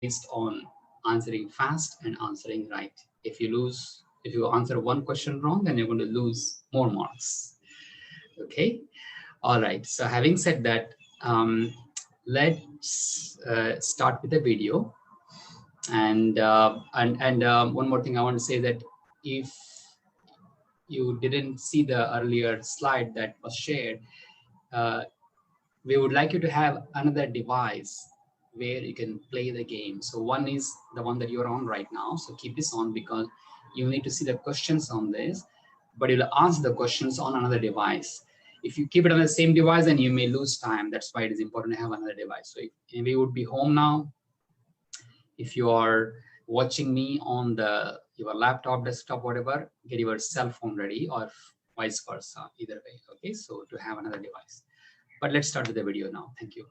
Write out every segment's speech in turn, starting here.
based on answering fast and answering right. If you answer one question wrong, then you're going to lose more marks. Okay. All right. So having said that, let's start with the video. And one more thing I want to say, that if you didn't see the earlier slide that was shared, we would like you to have another device where you can play the game. So one is the one that you're on right now. So keep this on, because you need to see the questions on this, but you'll ask the questions on another device. If you keep it on the same device, then you may lose time. That's why it is important to have another device. So if we would be home now, if you are watching me on your laptop, desktop, whatever, get your cell phone ready, or vice versa, either way. Okay, so to have another device. But let's start with the video now. Thank you.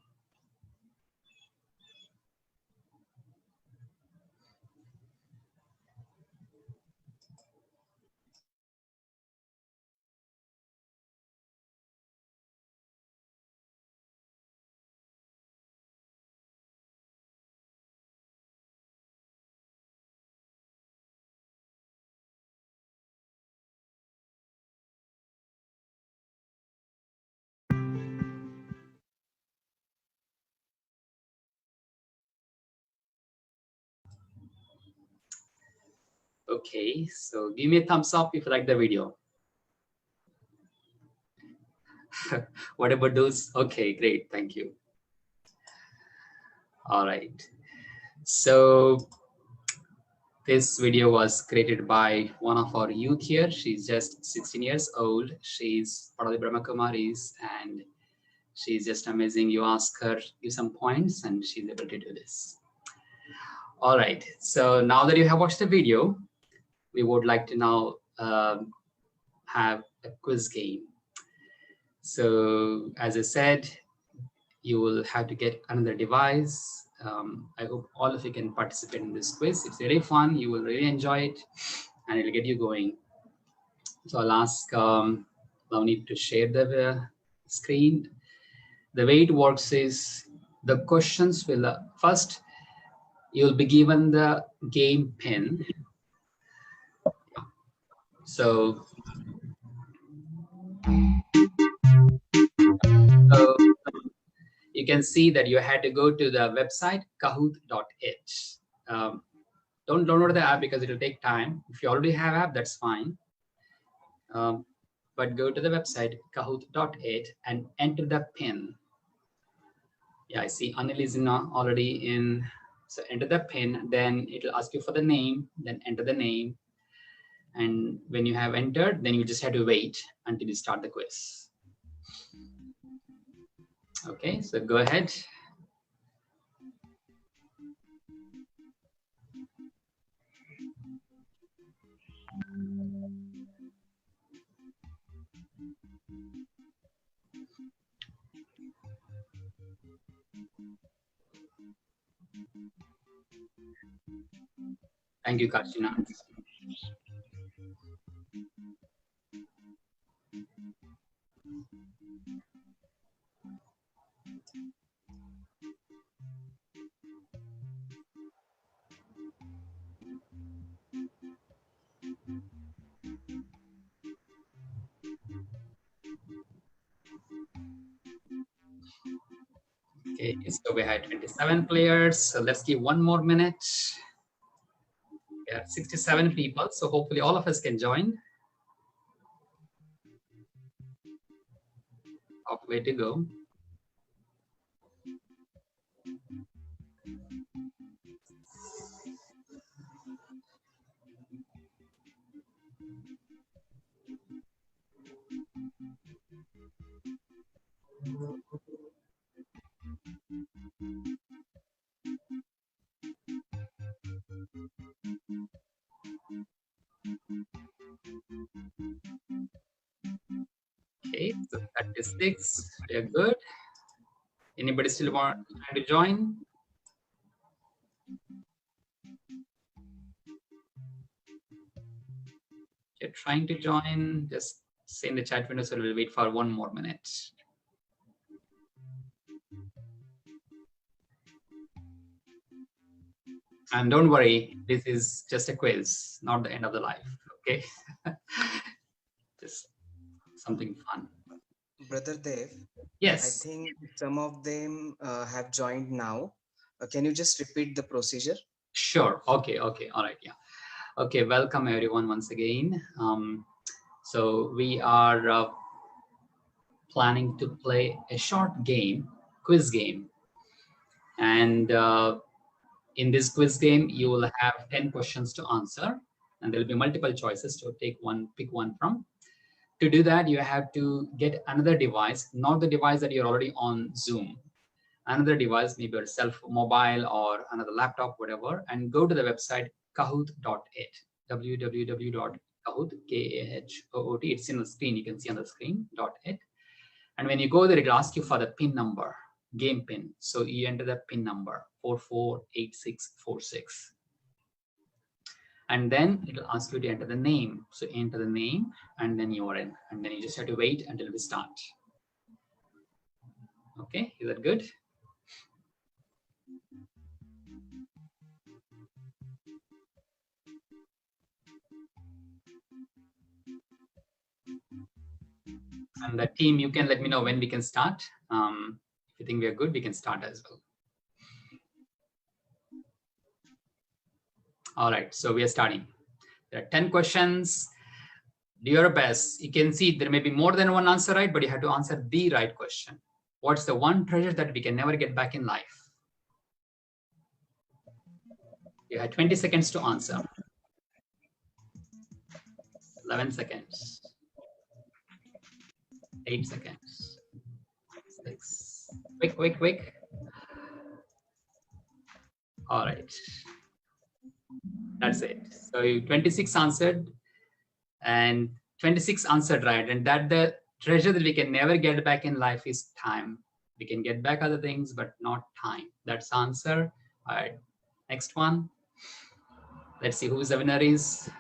Okay, so give me a thumbs up if you like the video. What about those? Okay, great. Thank you. All right. So this video was created by one of our youth here. She's just 16 years old. She's part of the Brahma Kumaris, and she's just amazing. You ask her, give some points, and she's able to do this. All right. So now that you have watched the video, we would like to now have a quiz game. So as I said, you will have to get another device. I hope all of you can participate in this quiz. It's really fun. You will really enjoy it, and it'll get you going. So I'll ask Lavneet to share the screen. The way it works is the questions will first, you'll be given the game pin. So you can see that you had to go to the website kahoot.it. Don't download the app because it will take time. If you already have app, that's fine. But go to the website kahoot.it and enter the pin. Yeah, I see Anil is already in. So enter the pin, then it will ask you for the name, then enter the name. And when you have entered, then you just have to wait until you start the quiz. Okay, so go ahead. Thank you, Karshina. Okay, so we had 27 players. So let's give one more minute. We have 67 people, so hopefully all of us can join. Way to go. Okay, so 36, we are good. Anybody still trying to join? If you're trying to join, just say in the chat window, so we'll wait for one more minute. And don't worry, this is just a quiz, not the end of the life. Okay. Just something fun. Brother Dev, I Yes. think some of them have joined now. Can you just repeat the procedure? Sure. Okay. Okay. All right. Yeah. Okay. Welcome everyone once again. So we are planning to play a short game, quiz game, and in this quiz game you will have 10 questions to answer, and there will be multiple choices to pick one from. To do that, you have to get another device, not the device that you're already on Zoom, another device, maybe your mobile or another laptop, whatever, and go to the website kahoot.it, www.kahoot, K-A-H-O-O-T. It's in the screen, you can see on the screen, .it. And when you go there, it'll ask you for the PIN number, game PIN. So you enter the PIN number, 448646. And then it'll ask you to enter the name. So enter the name, and then you're in. And then you just have to wait until we start. Okay, is that good? And the team, you can let me know when we can start. If you think we are good, we can start as well. All right, so we are starting. There are 10 questions. Do your best. You can see there may be more than one answer right, but you have to answer the right question. What's the one treasure that we can never get back in life? You have 20 seconds to answer. 11 seconds. 8 seconds. 6. Quick, quick, quick. All right. That's it. So you 26 answered, and 26 answered right. And that the treasure that we can never get back in life is time. We can get back other things, but not time. That's the answer. All right. Next one. Let's see who the winner is.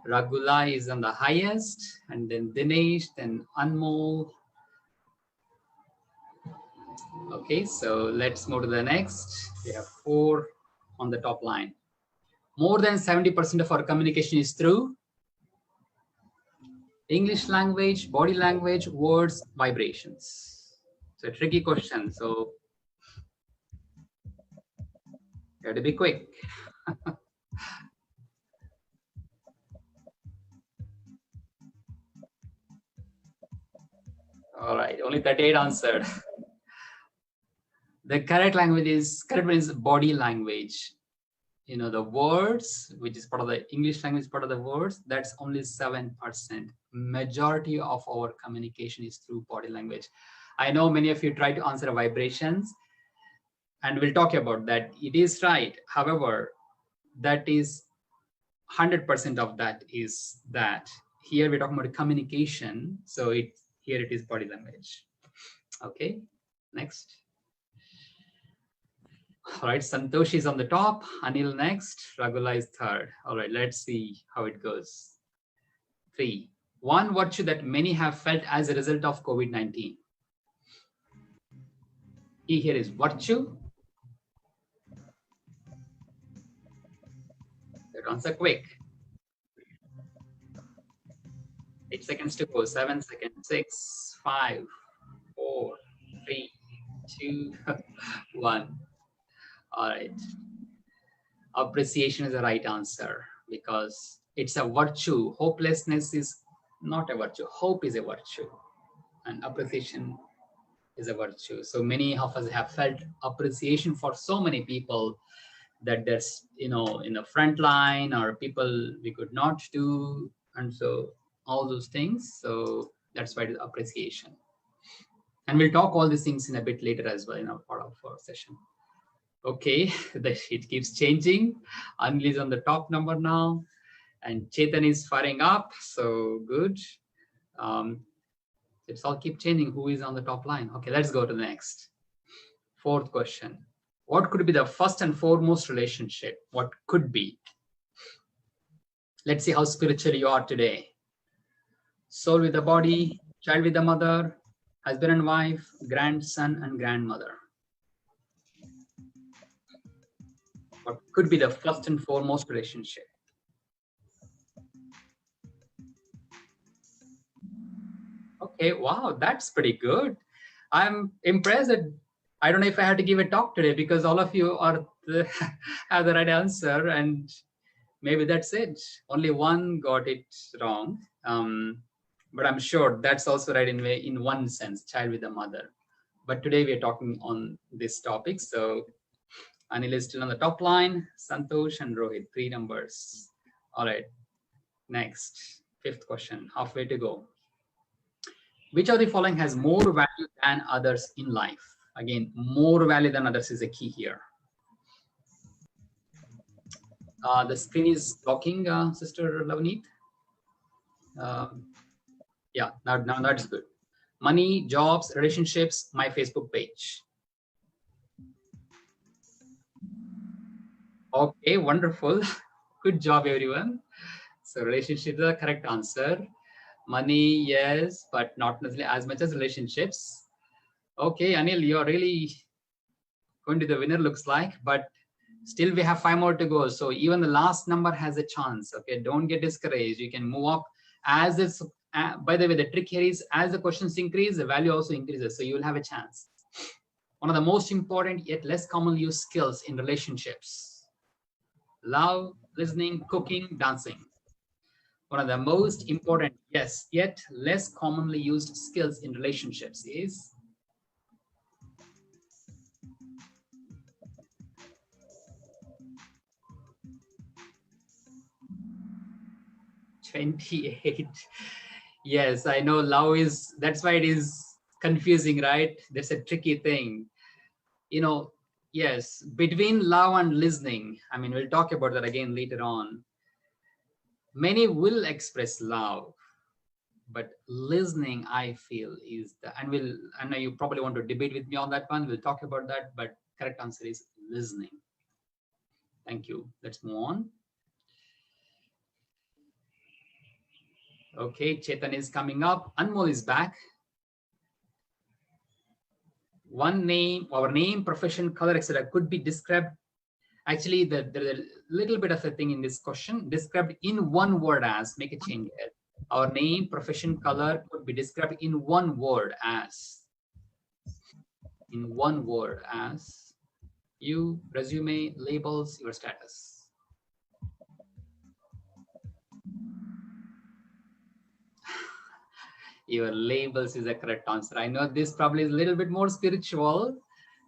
Ragula is on the highest, and then Dinesh, then Anmol. Okay, so let's move to the next. We have 4 on the top line. More than 70% of our communication is through English language, body language, words, vibrations. So a tricky question. So you have to be quick. All right, only 38 answered. The correct one is body language. You know, the words, which is part of the English language, part of the words, that's only 7%. Majority of our communication is through body language. I know many of you try to answer vibrations, and we'll talk about that. It is right. However, that is 100% of that is that. Here we're talking about communication. So here it is body language. Okay, next. All right, Santosh is on the top, Anil next, Ragula is third. All right, let's see how it goes. 3. One virtue that many have felt as a result of COVID-19. Key here is virtue. That answer quick. 8 seconds to go. 7 seconds. 6, 5, 4, 3, 2, 1. All right. Appreciation is the right answer because it's a virtue. Hopelessness is not a virtue. Hope is a virtue, and appreciation is a virtue. So many of us have felt appreciation for so many people that there's, in the front line, or people we could not do, and so all those things. So that's why it is appreciation. And we'll talk all these things in a bit later as well in our part of our session. Okay, it keeps changing. Anil is on the top number now, and Chetan is firing up. So good. It's all keep changing. Who is on the top line? Okay, let's go to the next. 4th question. What could be the first and foremost relationship? What could be? Let's see how spiritual you are today. Soul with the body, child with the mother, husband and wife, grandson and grandmother. What could be the first and foremost relationship? Okay, wow, that's pretty good. I'm impressed that I don't know if I had to give a talk today because all of you are have the right answer, and maybe that's it. Only one got it wrong. But I'm sure that's also right in one sense, child with a mother. But today we are talking on this topic. So Anil is still on the top line, Santosh and Rohit, 3 numbers. All right, next, 5th question, halfway to go. Which of the following has more value than others in life? Again, more value than others is a key here. The screen is blocking, Sister Lavneet. Yeah, now that's good. Money, jobs, relationships, my Facebook page. Okay, wonderful. Good job, everyone. So relationships are the correct answer. Money, yes, but not necessarily as much as relationships. Okay, Anil, you're really going to the winner, looks like, but still we have 5 more to go. So even the last number has a chance. Okay, don't get discouraged. You can move up as this. By the way, the trick here is as the questions increase, the value also increases. So you will have a chance. One of the most important yet less commonly used skills in relationships: love, listening, cooking, dancing. One of the most important, yes, yet less commonly used skills in relationships is 28. Yes, I know love is, that's why it is confusing, right? That's a tricky thing. You know, yes, between love and listening, I mean, we'll talk about that again later on. Many will express love, but listening, I feel, is the, and we'll, I know you probably want to debate with me on that one. We'll talk about that, but correct answer is listening. Thank you. Let's move on. Okay, Chetan is coming up. Anmol is back. One name, our name, profession, color, etc. could be described. Actually, there's a little bit of a thing in this question. Described in one word as, make a change here. Our name, profession, color could be described in one word as. In one word as you, resume, labels, your status. Your labels is a correct answer. I know this probably is a little bit more spiritual.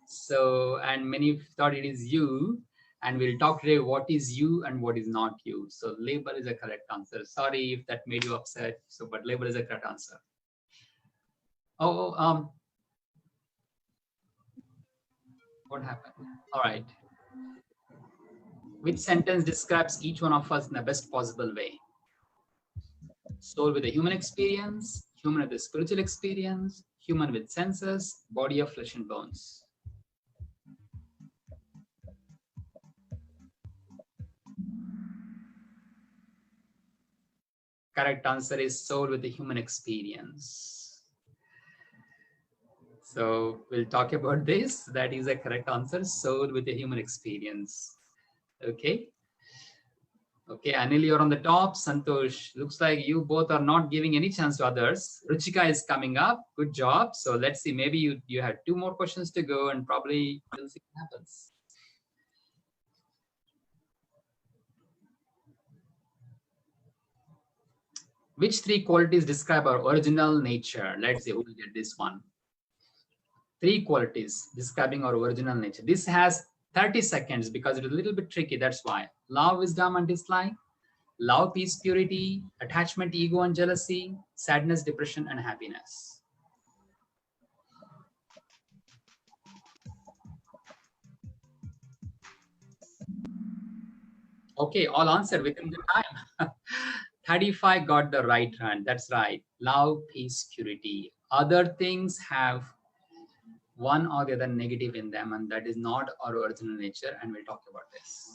So, and many thought it is you. And we'll talk today what is you and what is not you. So label is a correct answer. Sorry if that made you upset. So, but label is a correct answer. Oh, what happened? All right. Which sentence describes each one of us in the best possible way? Soul with a human experience, human with a spiritual experience, human with senses, body of flesh and bones. Correct answer is soul with a human experience. So we'll talk about this. That is a correct answer, soul with a human experience. Okay. Okay, Anil, you're on the top. Santosh, looks like you both are not giving any chance to others. Ruchika is coming up. Good job. So let's see, maybe you have 2 more questions to go and probably we'll see what happens. Which 3 qualities describe our original nature? Let's see who will get this one. 3 qualities describing our original nature. This has 30 seconds because it is a little bit tricky. That's why. Love, wisdom, and dislike. Love, peace, purity. Attachment, ego, and jealousy. Sadness, depression, and happiness. Okay, all answered within the time. 35 got the right hand. That's right. Love, peace, purity. Other things have one or the other negative in them, and that is not our original nature, and we'll talk about this.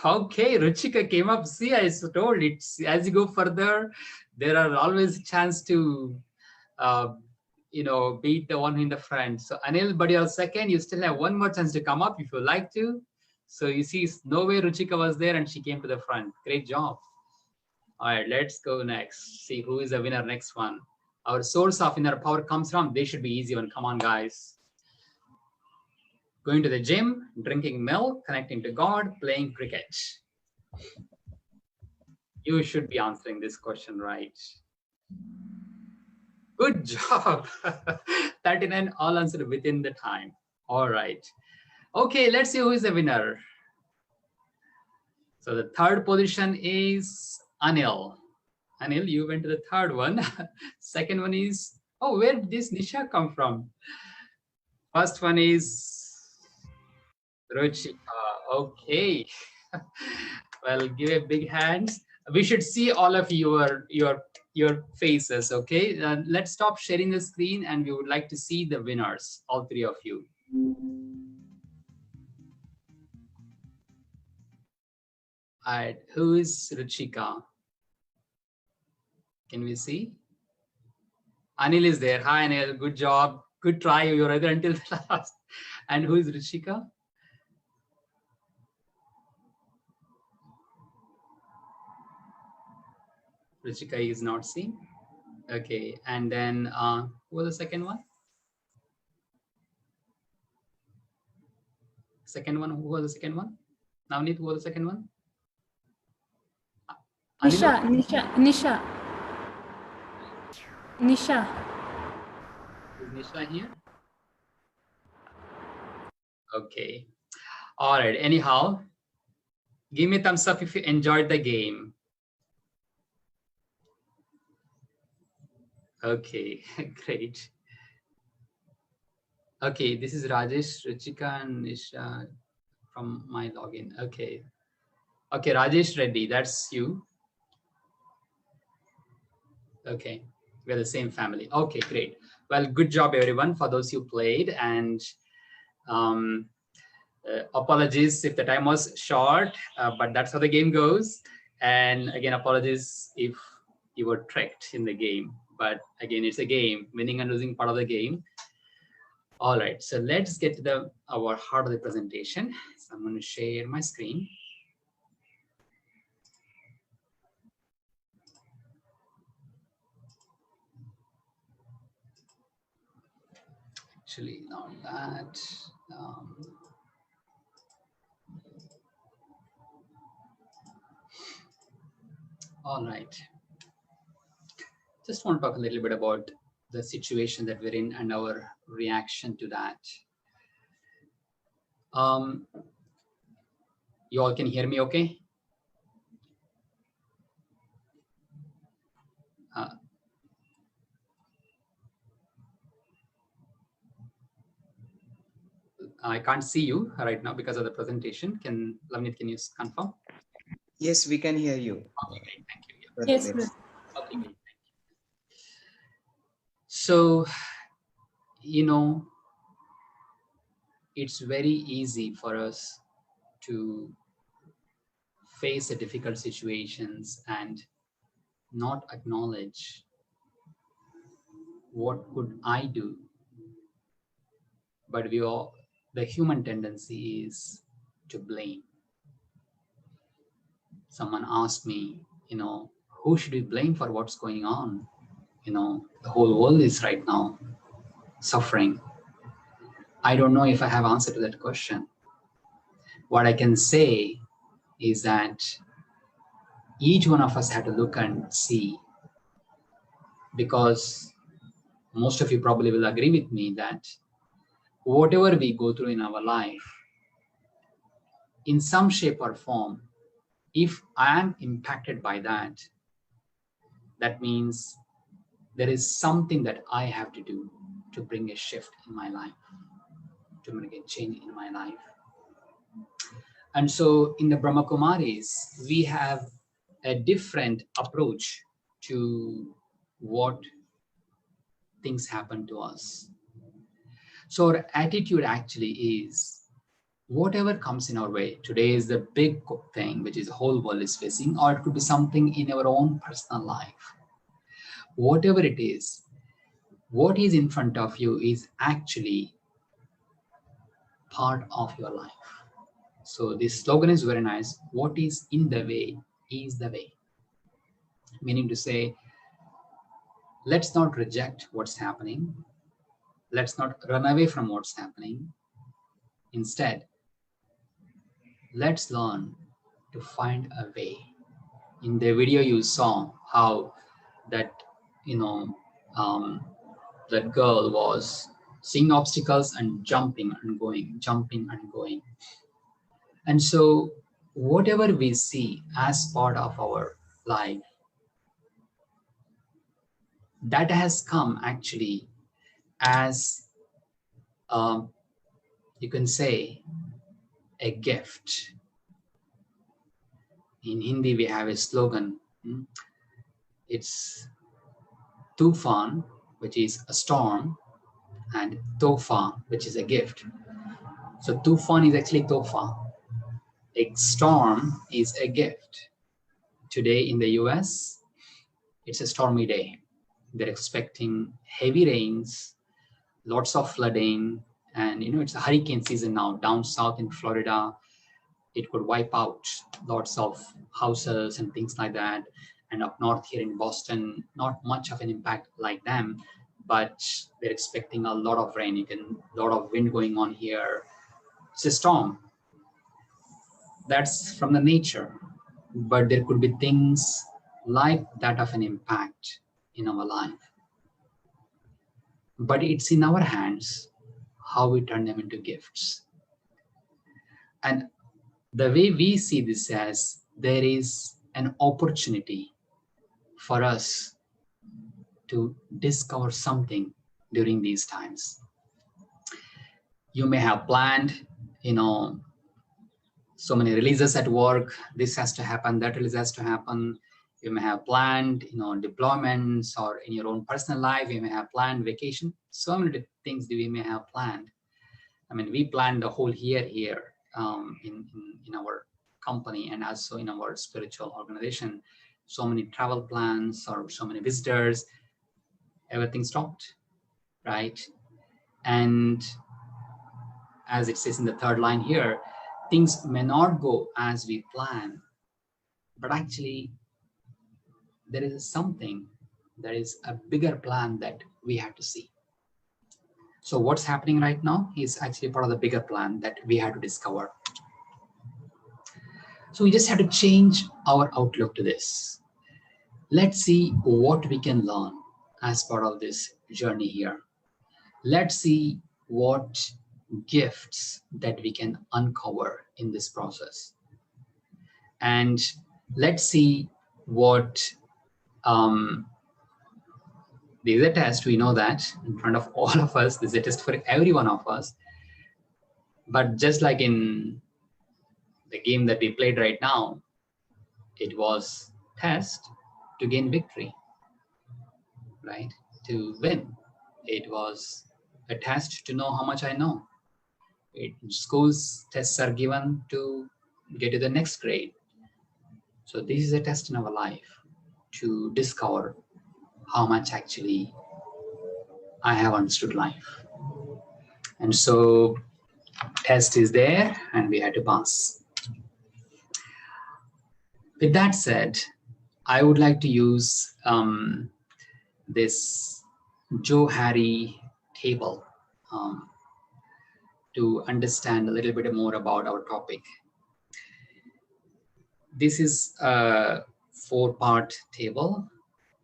Okay, Ruchika came up. See, I told it's as you go further, there are always a chance to beat the one in the front. So Anil, but you're second. You still have one more chance to come up if you like to. So you see, no way Ruchika was there and she came to the front. Great job. All right, let's go next. See who is the winner next one. Our source of inner power comes from, they should be easy one. Come on, guys. Going to the gym, drinking milk, connecting to God, playing cricket. You should be answering this question right. Good job. 39 all answered within the time. All right. Okay, let's see who is the winner. So the third position is Anil. Anil, you went to the third one. Second one is, oh, where did this Nisha come from? First one is Ruchika. Okay. Well, give a big hand. We should see all of your faces, okay? Let's stop sharing the screen and we would like to see the winners, all three of you. All right, who is Ruchika? Can we see? Anil is there. Hi, Anil. Good job. Good try. You're right until the last. And who is Ruchika? Ruchika is not seen. Okay. And then who was the second one? Second one. Who was the second one? Navneet, who was the second one? Nisha. Is Nisha here? Okay. All right. Anyhow, give me a thumbs up if you enjoyed the game. Okay, great. Okay, this is Rajesh, Ruchika, and Nisha from my login. Okay. Okay, Rajesh Reddy, that's you. Okay, we're the same family. Okay, great. Well, good job, everyone, for those who played. And apologies if the time was short, but that's how the game goes. And again, apologies if you were tricked in the game. But again, it's a game, winning and losing part of the game. All right, so let's get to our heart of the presentation. So I'm going to share my screen. Actually, not that. All right. Just want to talk a little bit about the situation that we're in and our reaction to that. You all can hear me okay? I can't see you right now because of the presentation. Lavneet, can you confirm? Yes, we can hear you. Okay, great. Thank you. yes. Okay, great. Thank you. So, it's very easy for us to face the difficult situations and not acknowledge what could I do. But the human tendency is to blame. Someone asked me, who should we blame for what's going on? The whole world is right now suffering. I don't know if I have answer to that question. What I can say is that each one of us had to look and see, because most of you probably will agree with me that whatever we go through in our life, in some shape or form, if I am impacted by that, that means there is something that I have to do to bring a shift in my life, to bring a change in my life. And so in the Brahma Kumaris, we have a different approach to what things happen to us. So our attitude actually is, whatever comes in our way, today is the big thing which is the whole world is facing, or it could be something in our own personal life. Whatever it is, what is in front of you is actually part of your life. So this slogan is very nice. What is in the way is the way. Meaning to say, let's not reject what's happening. Let's not run away from what's happening. Instead, let's learn to find a way. In the video you saw how that, that girl was seeing obstacles and jumping and going, jumping and going. And so whatever we see as part of our life, that has come actually as, you can say, a gift. In Hindi, we have a slogan. It's Tufan, which is a storm, and Tofa, which is a gift. So Tufan is actually Tofa. A storm is a gift. Today in the US, it's a stormy day. They're expecting heavy rains, lots of flooding, and it's a hurricane season now. Down south in Florida, it could wipe out lots of houses and things like that. And up north here in Boston, not much of an impact like them, but they're expecting a lot of rain. A lot of wind going on here. It's a storm. That's from the nature. But there could be things like that of an impact in our life. But it's in our hands how we turn them into gifts. And the way we see this as, there is an opportunity for us to discover something during these times. You may have planned, so many releases at work. This has to happen, that release has to happen. You may have planned, deployments, or in your own personal life, you may have planned vacation. So many things that we may have planned. I mean, we planned the whole year here in our company and also in our spiritual organization. So many travel plans or so many visitors, everything stopped, right? And as it says in the third line here, things may not go as we plan, but actually there is something, there is a bigger plan that we have to see. So what's happening right now is actually part of the bigger plan that we have to discover. So we just have to change our outlook to this. Let's see what we can learn as part of this journey here. Let's see what gifts that we can uncover in this process. And let's see what, this is a test, we know that in front of all of us, this is a test for every one of us. But just like in the game that we played right now, it was test to gain victory, right? To win. It was a test to know how much I know. Schools tests are given to get to the next grade. So this is a test in our life to discover how much actually I have understood life. And so test is there and we had to pass. With that said, I would like to use this Joe Harry table to understand a little bit more about our topic. This is a 4-part table,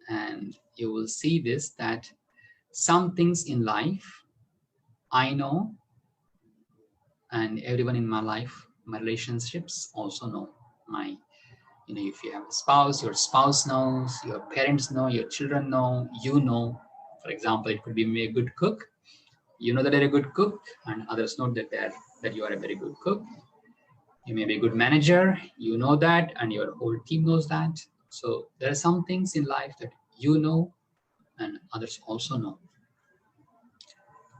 and you will see this, that some things in life I know, and everyone in my life, my relationships also know. If you have a spouse, your spouse knows, your parents know, your children know, you know. For example, it could be a good cook. You know that they're a good cook, and others know that you are a very good cook. You may be a good manager, you know that, and your whole team knows that. So there are some things in life that you know, and others also know.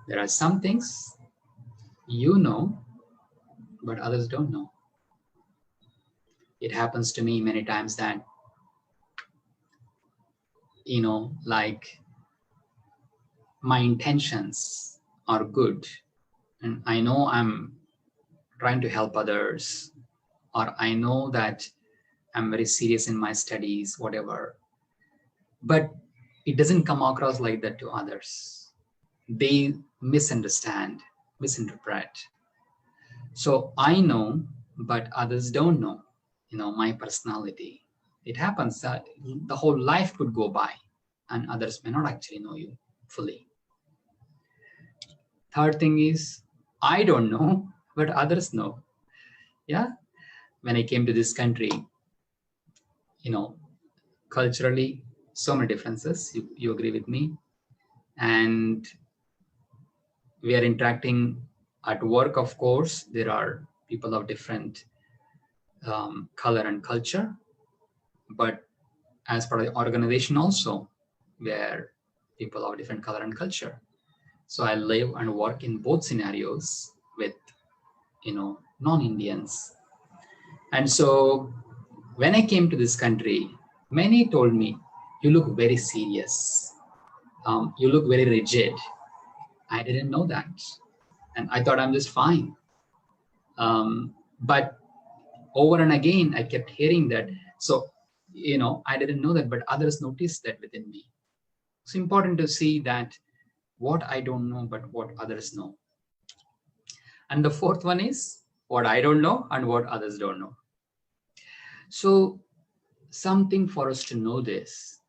There are some things you know, but others don't know. It happens to me many times that, like my intentions are good, and I know I'm trying to help others, or I know that I'm very serious in my studies, whatever, but it doesn't come across like that to others. They misunderstand, misinterpret. So I know, but others don't know, my personality. It happens that the whole life could go by and others may not actually know you fully. Third thing is, I don't know, but others know. Yeah. When I came to this country, culturally, so many differences. You agree with me? And we are interacting at work, of course. There are people of different color and culture, but as part of the organization also, where people of different color and culture. So I live and work in both scenarios with, non-Indians. And so when I came to this country, many told me, you look very serious. You look very rigid. I didn't know that. And I thought I'm just fine. But over and again, I kept hearing that. So, I didn't know that, but others noticed that within me. It's important to see that what I don't know, but what others know. And the fourth one is what I don't know and what others don't know. So something for us to know this.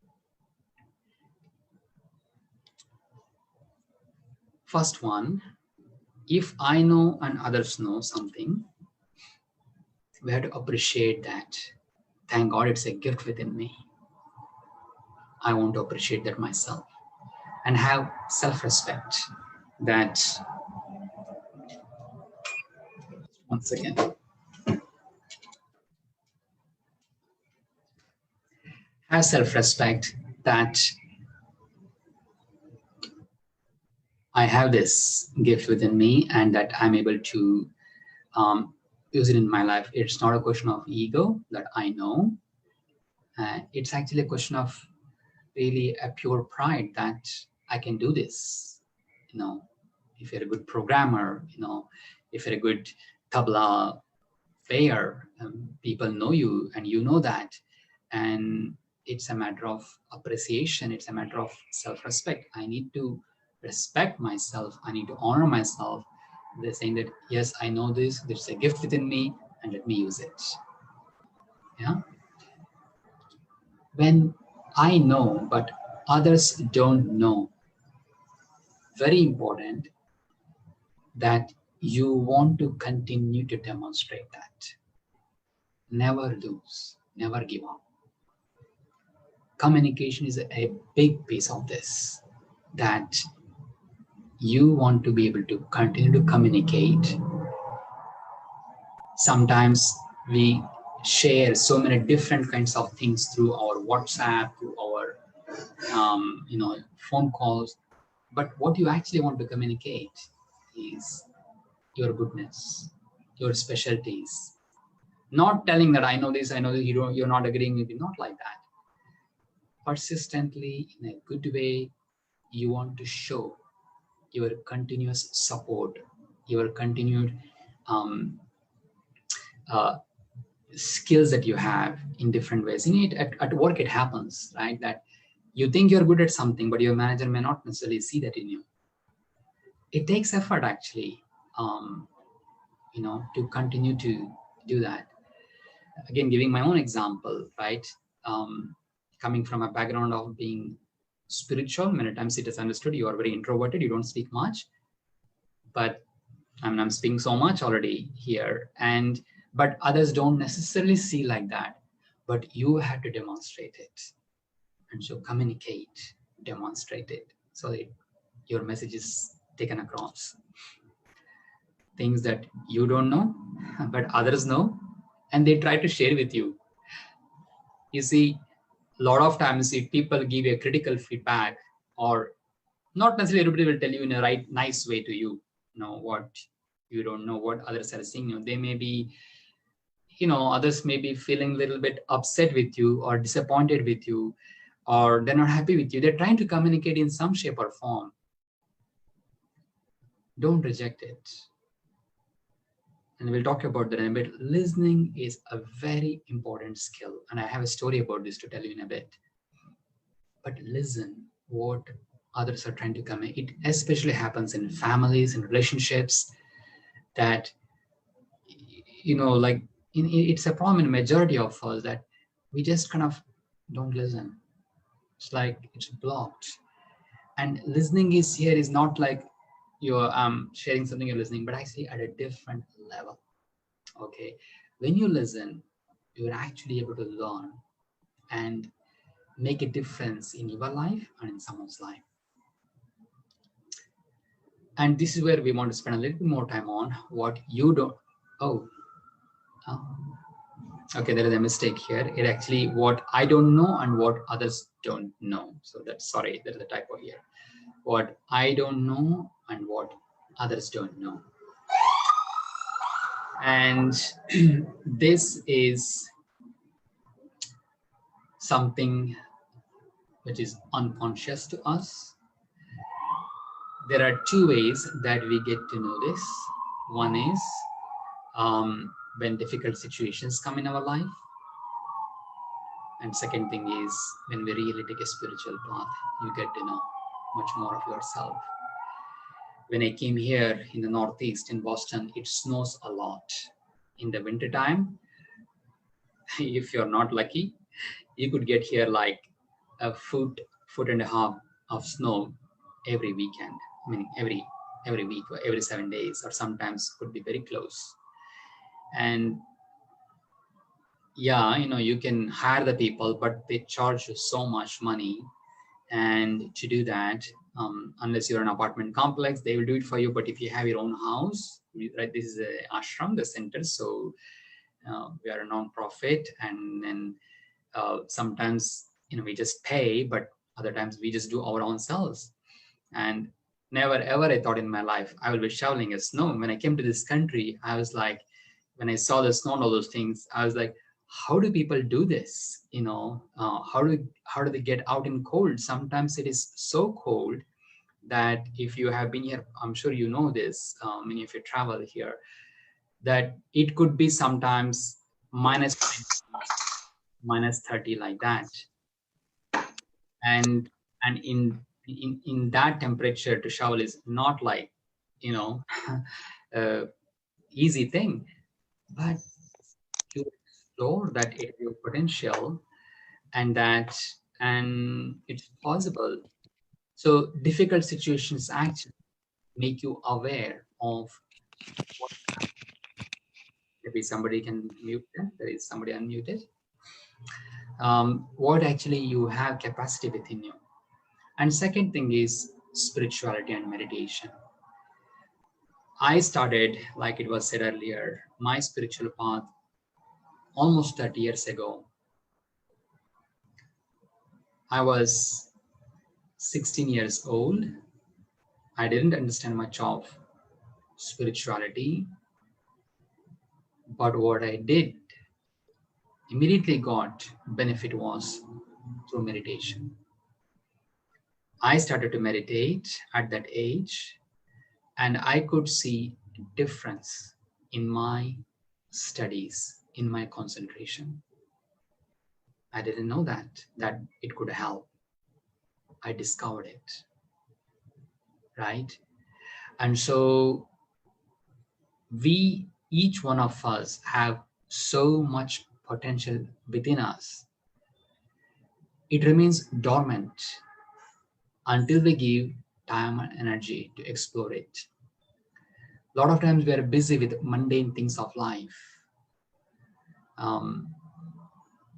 First one, if I know and others know something, we have to appreciate that. Thank God it's a gift within me. I want to appreciate that myself and have self-respect that, once again, have self-respect that I have this gift within me and that I'm able to use it in my life. It's not a question of ego that I know. It's actually a question of really a pure pride that I can do this. If you're a good programmer, if you're a good tabla player, people know you and you know that. And it's a matter of appreciation. It's a matter of self-respect. I need to respect myself. I need to honor myself. They're saying that, yes, I know this. There's a gift within me and let me use it. Yeah. When I know, but others don't know, very important that you want to continue to demonstrate that. Never lose, never give up. Communication is a big piece of this, that you want to be able to continue to communicate. Sometimes we share so many different kinds of things through our WhatsApp, through our phone calls, but what you actually want to communicate is your goodness, your specialties. Not telling that I know this, you're not agreeing with me, not like that. Persistently, in a good way, you want to show your continuous support, your continued skills that you have in different ways. At work it happens, right? That you think you're good at something, but your manager may not necessarily see that in you. It takes effort actually, to continue to do that. Again, giving my own example, right? Coming from a background of being spiritual, many times it is understood you are very introverted, you don't speak much, but I'm speaking so much already here, but others don't necessarily see like that, but you have to demonstrate it. And so communicate, demonstrate it, so that your message is taken across. Things that you don't know, but others know, and they try to share with you. You see, a lot of times if people give you a critical feedback, or not necessarily everybody will tell you in a nice way to you, what you don't know, what others are seeing. They may be, others may be feeling a little bit upset with you or disappointed with you, or they're not happy with you. They're trying to communicate in some shape or form. don't reject it. And we'll talk about that in a bit. Listening is a very important skill. And I have a story about this to tell you in a bit. But listen what others are trying to convey. It especially happens in families and relationships that, like it's a problem in majority of us that we just kind of don't listen. It's like it's blocked. And listening is not like you're sharing something you're listening, but actually at a different level. Okay, when you listen, you're actually able to learn and make a difference in your life and in someone's life. And this is where we want to spend a little bit more time on what you don't. Okay, there is a mistake here. It actually what I don't know and what others don't know. So sorry, there's a typo here. What I don't know and what others don't know. And this is something which is unconscious to us. There are two ways that we get to know this. One is when difficult situations come in our life. And second thing is when we really take a spiritual path, you get to know much more of yourself. When I came here in the Northeast in Boston, it snows a lot. In the winter time, if you're not lucky, you could get here like a foot and a half of snow every weekend. I mean, every week or every 7 days, or sometimes could be very close. And yeah, you can hire the people, but they charge you so much money. And to do that, unless you're an apartment complex, they will do it for you. But if you have your own house, right, this is a ashram, the center. So we are a non-profit, and then sometimes, we just pay, but other times we just do our own selves. And never ever I thought in my life I will be shoveling a snow. When I came to this country, I was like, when I saw the snow and all those things, I was like, how do people do this? How do they get out in cold? Sometimes it is so cold that if you have been here, I'm sure you know this, if you travel here, that it could be sometimes minus 20, minus 30 like that. And in that temperature to shovel is not like, easy thing, but you explore that area of potential and it's possible. So difficult situations actually make you aware of what happened. Maybe somebody can mute them. There is somebody unmuted. What actually you have capacity within you. And second thing is spirituality and meditation. I started, like it was said earlier, my spiritual path almost 30 years ago. I was 16 years old. I didn't understand much of spirituality, but what I did immediately got benefit was through meditation. I started to meditate at that age, and I could see a difference in my studies, in my concentration. I didn't know that it could help. I discovered it, right? And so each one of us have so much potential within us. It remains dormant until we give time and energy to explore it. A lot of times we are busy with mundane things of life.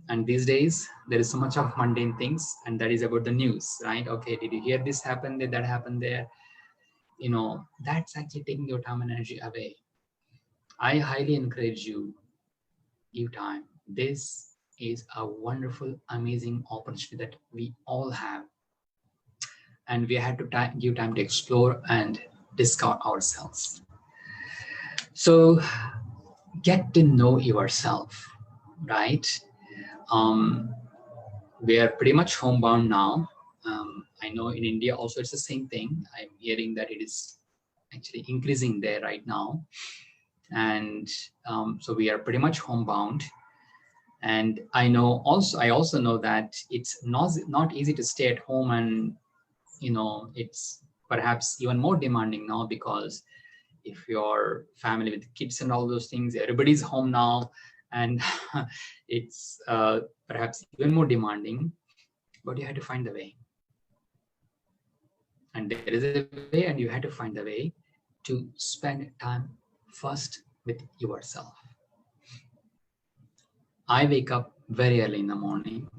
And these days, there is so much of mundane things, and that is about the news, right? Okay, did you hear this happen there, that happened there? That's actually taking your time and energy away. I highly encourage you, give time. This is a wonderful, amazing opportunity that we all have. And we have to give time to explore and discover ourselves. So get to know yourself, right? We are pretty much homebound now. I know in India also it's the same thing. I'm hearing that it is actually increasing there right now. And so we are pretty much homebound. And I also know that it's not easy to stay at home, and it's perhaps even more demanding now, because if your family with kids and all those things, everybody's home now, and it's perhaps even more demanding, but you had to find the way. And there is a way, and you had to find the way to spend time first with yourself. I wake up very early in the morning.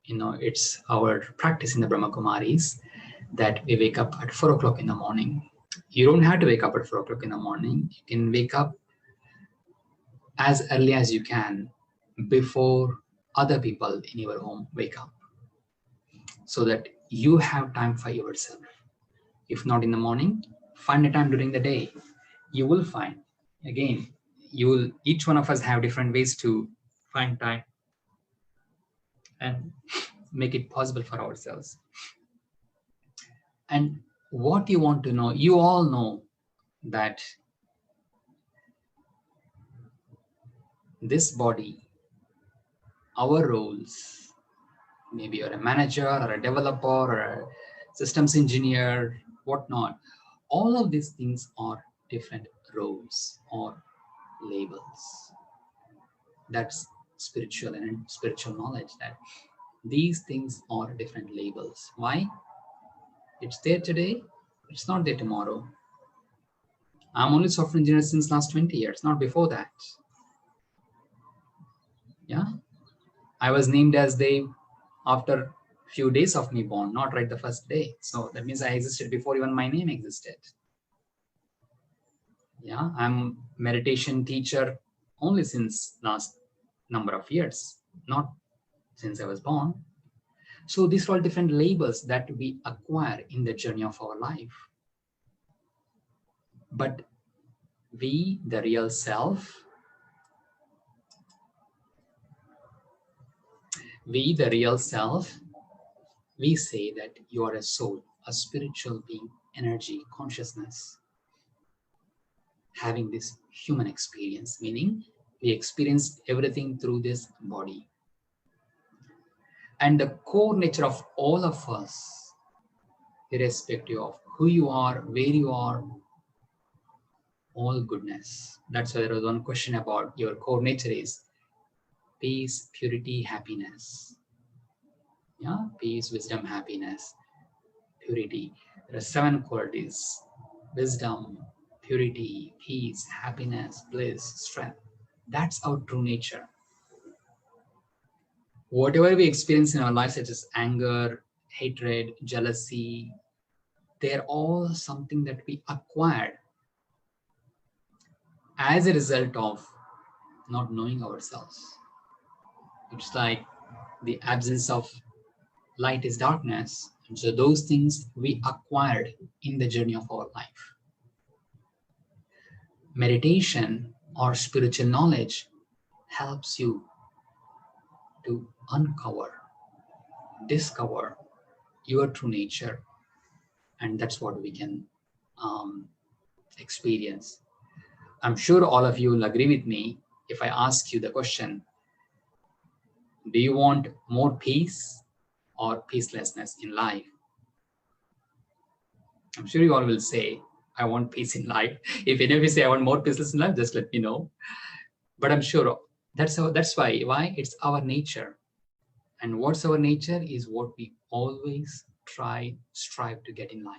It's our practice in the Brahma Kumaris that we wake up at 4 o'clock in the morning. You don't have to wake up at 4 o'clock in the morning. You can wake up as early as you can before other people in your home wake up, so that you have time for yourself. If not in the morning, find a time during the day. You will find, again, each one of us have different ways to find time and make it possible for ourselves. And what you want to know, you all know that this body, our roles, maybe you're a manager or a developer or a systems engineer, whatnot, all of these things are different roles or labels. That's spiritual and spiritual knowledge, that these things are different labels. Why? It's there today, it's not there tomorrow. I'm only software engineer since last 20 years, not before that. Yeah, I was named as Dev after few days of me born, not right the first day. So that means I existed before even my name existed. Yeah, I'm meditation teacher only since last number of years, not since I was born. So these are all different labels that we acquire in the journey of our life. But we, the real self, we say that you are a soul, a spiritual being, energy, consciousness, having this human experience, meaning we experience everything through this body. And the core nature of all of us, irrespective of who you are, where you are, all goodness. That's why there was one question about your core nature is peace, purity, happiness. Yeah, peace, wisdom, happiness, purity. There are 7 qualities: wisdom, purity, peace, happiness, bliss, strength. That's our true nature. Whatever we experience in our life, such as anger, hatred, jealousy, they're all something that we acquired as a result of not knowing ourselves. It's like the absence of light is darkness. And so those things we acquired in the journey of our life. Meditation or spiritual knowledge helps you to discover your true nature. And that's what we can experience. I'm sure all of you will agree with me if I ask you the question, do you want more peace or peacelessness in life? I'm sure you all will say, I want peace in life. If any of you say I want more peaceless in life, just let me know. But I'm sure that's why it's our nature. And what's our nature is what we always strive to get in life.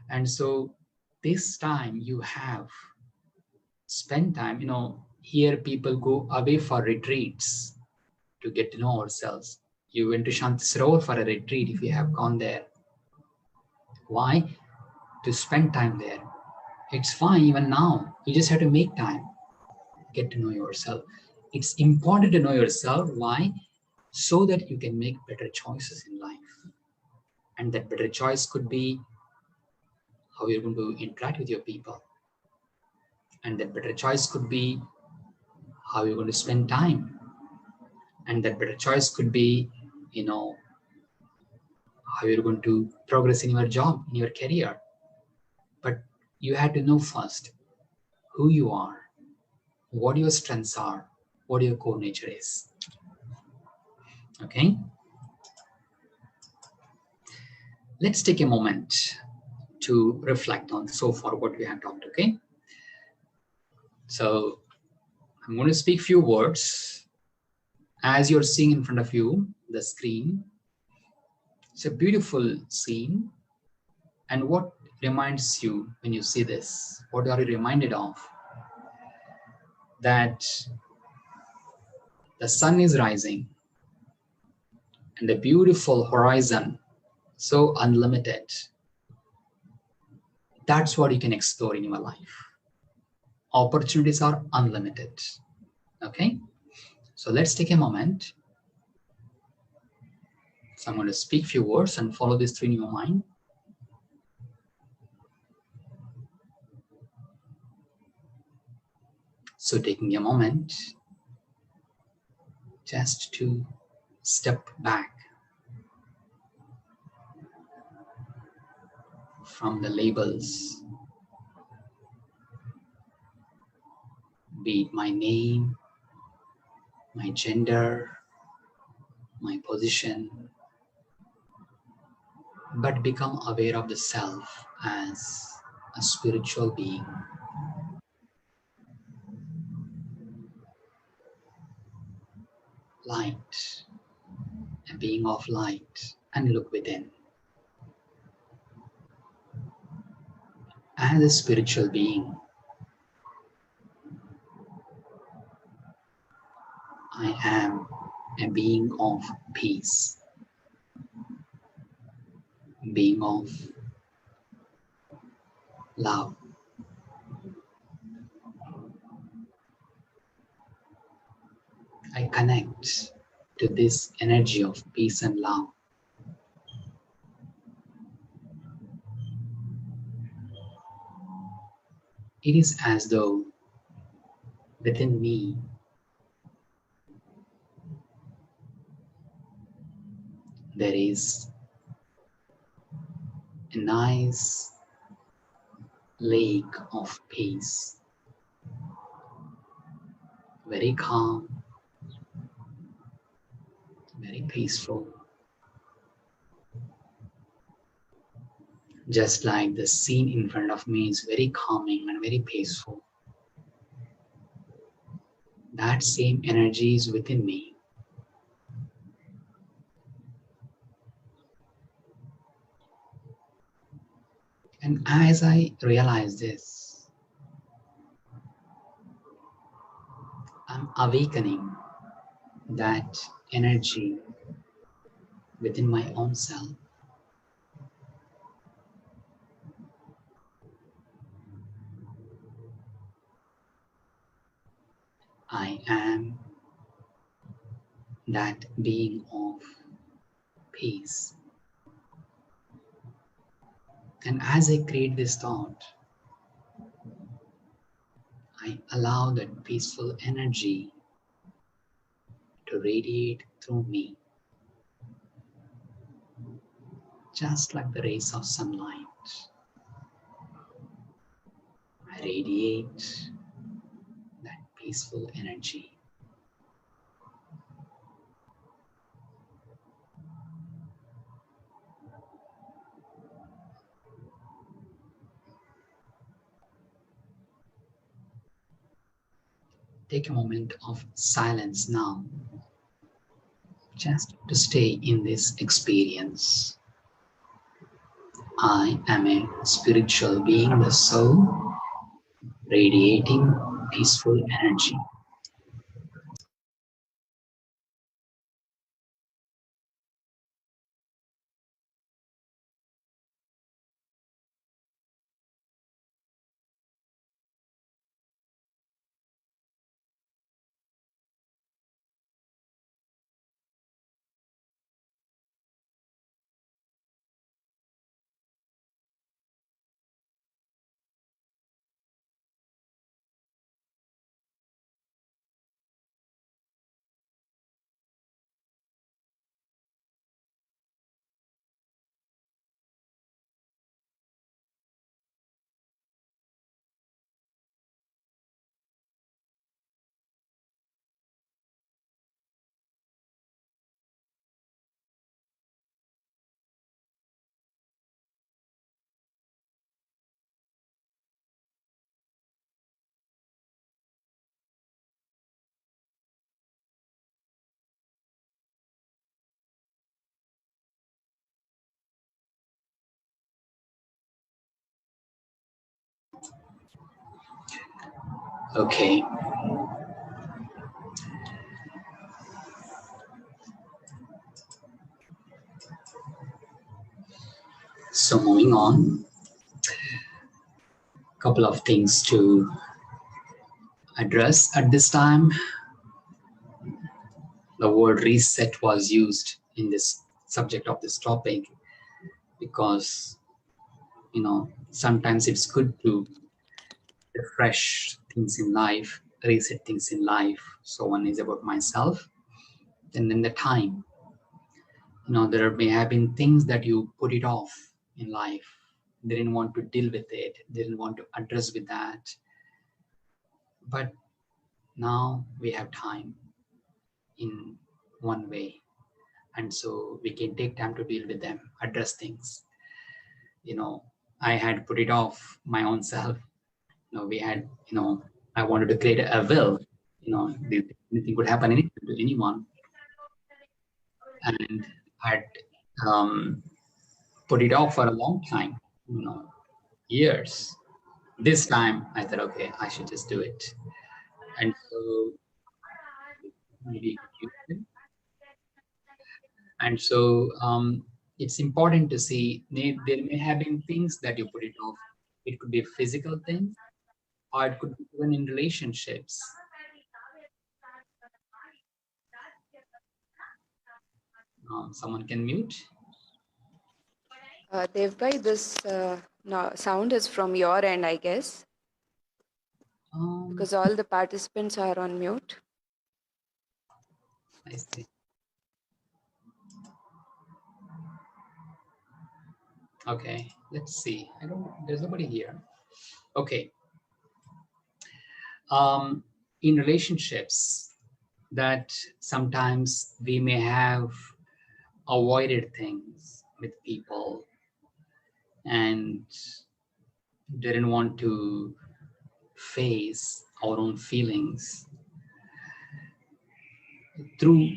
And so this time you have spent time, here people go away for retreats to get to know ourselves. You went to Shanti Sarovar for a retreat if you have gone there. Why? To spend time there. It's fine even now. You just have to make time. Get to know yourself. It's important to know yourself. Why? So that you can make better choices in life. And that better choice could be how you're going to interact with your people. And that better choice could be how you're going to spend time. And that better choice could be, how you're going to progress in your job, in your career. But you had to know first who you are, what your strengths are, what your core nature is. Okay? Let's take a moment to reflect on so far what we have talked, okay? So I'm going to speak few words. As you're seeing in front of you, the screen, it's a beautiful scene. And what reminds you when you see this? What are you reminded of? That the sun is rising and the beautiful horizon, so unlimited. That's what you can explore in your life. Opportunities are unlimited. Okay? So let's take a moment. So I'm going to speak a few words and follow this through in your mind. So taking a moment just to step back from the labels, be it my name, my gender, my position, but become aware of the self as a spiritual being. Light, a being of light, and look within. As a spiritual being, I am a being of peace, being of love. I connect to this energy of peace and love. It is as though within me there is a nice lake of peace, very calm, very peaceful, just like the scene in front of me is very calming and very peaceful. That same energy is within me. And as I realize this, I'm awakening that energy within my own self. I am that being of peace. And as I create this thought, I allow that peaceful energy to radiate through me, just like the rays of sunlight. I radiate that peaceful energy. Take a moment of silence now, just to stay in this experience. I am a spiritual being, the soul, radiating peaceful energy. Okay. So moving on, a couple of things to address at this time. The word reset was used in this subject of this topic because, you know, sometimes it's good to refresh things in life, reset things in life. So one is about myself, and then the time. You know, there may have been things that you put it off in life, didn't want to deal with it, didn't want to address with that. But now we have time in one way. And so we can take time to deal with them, address things. You know, I had put it off my own self. You know, we had, you know, I wanted to create a will. You know, anything could happen to anyone. And I'd put it off for a long time, you know, years. This time I thought, okay, I should just do it. And so maybe and so it's important to see there may have been things that you put it off. It could be physical things, or it could be even in relationships. Someone can mute. Devbhai, this sound is from your end, I guess, because all the participants are on mute. I see. Okay, let's see. There's nobody here. Okay. In relationships, that sometimes we may have avoided things with people and didn't want to face our own feelings. Through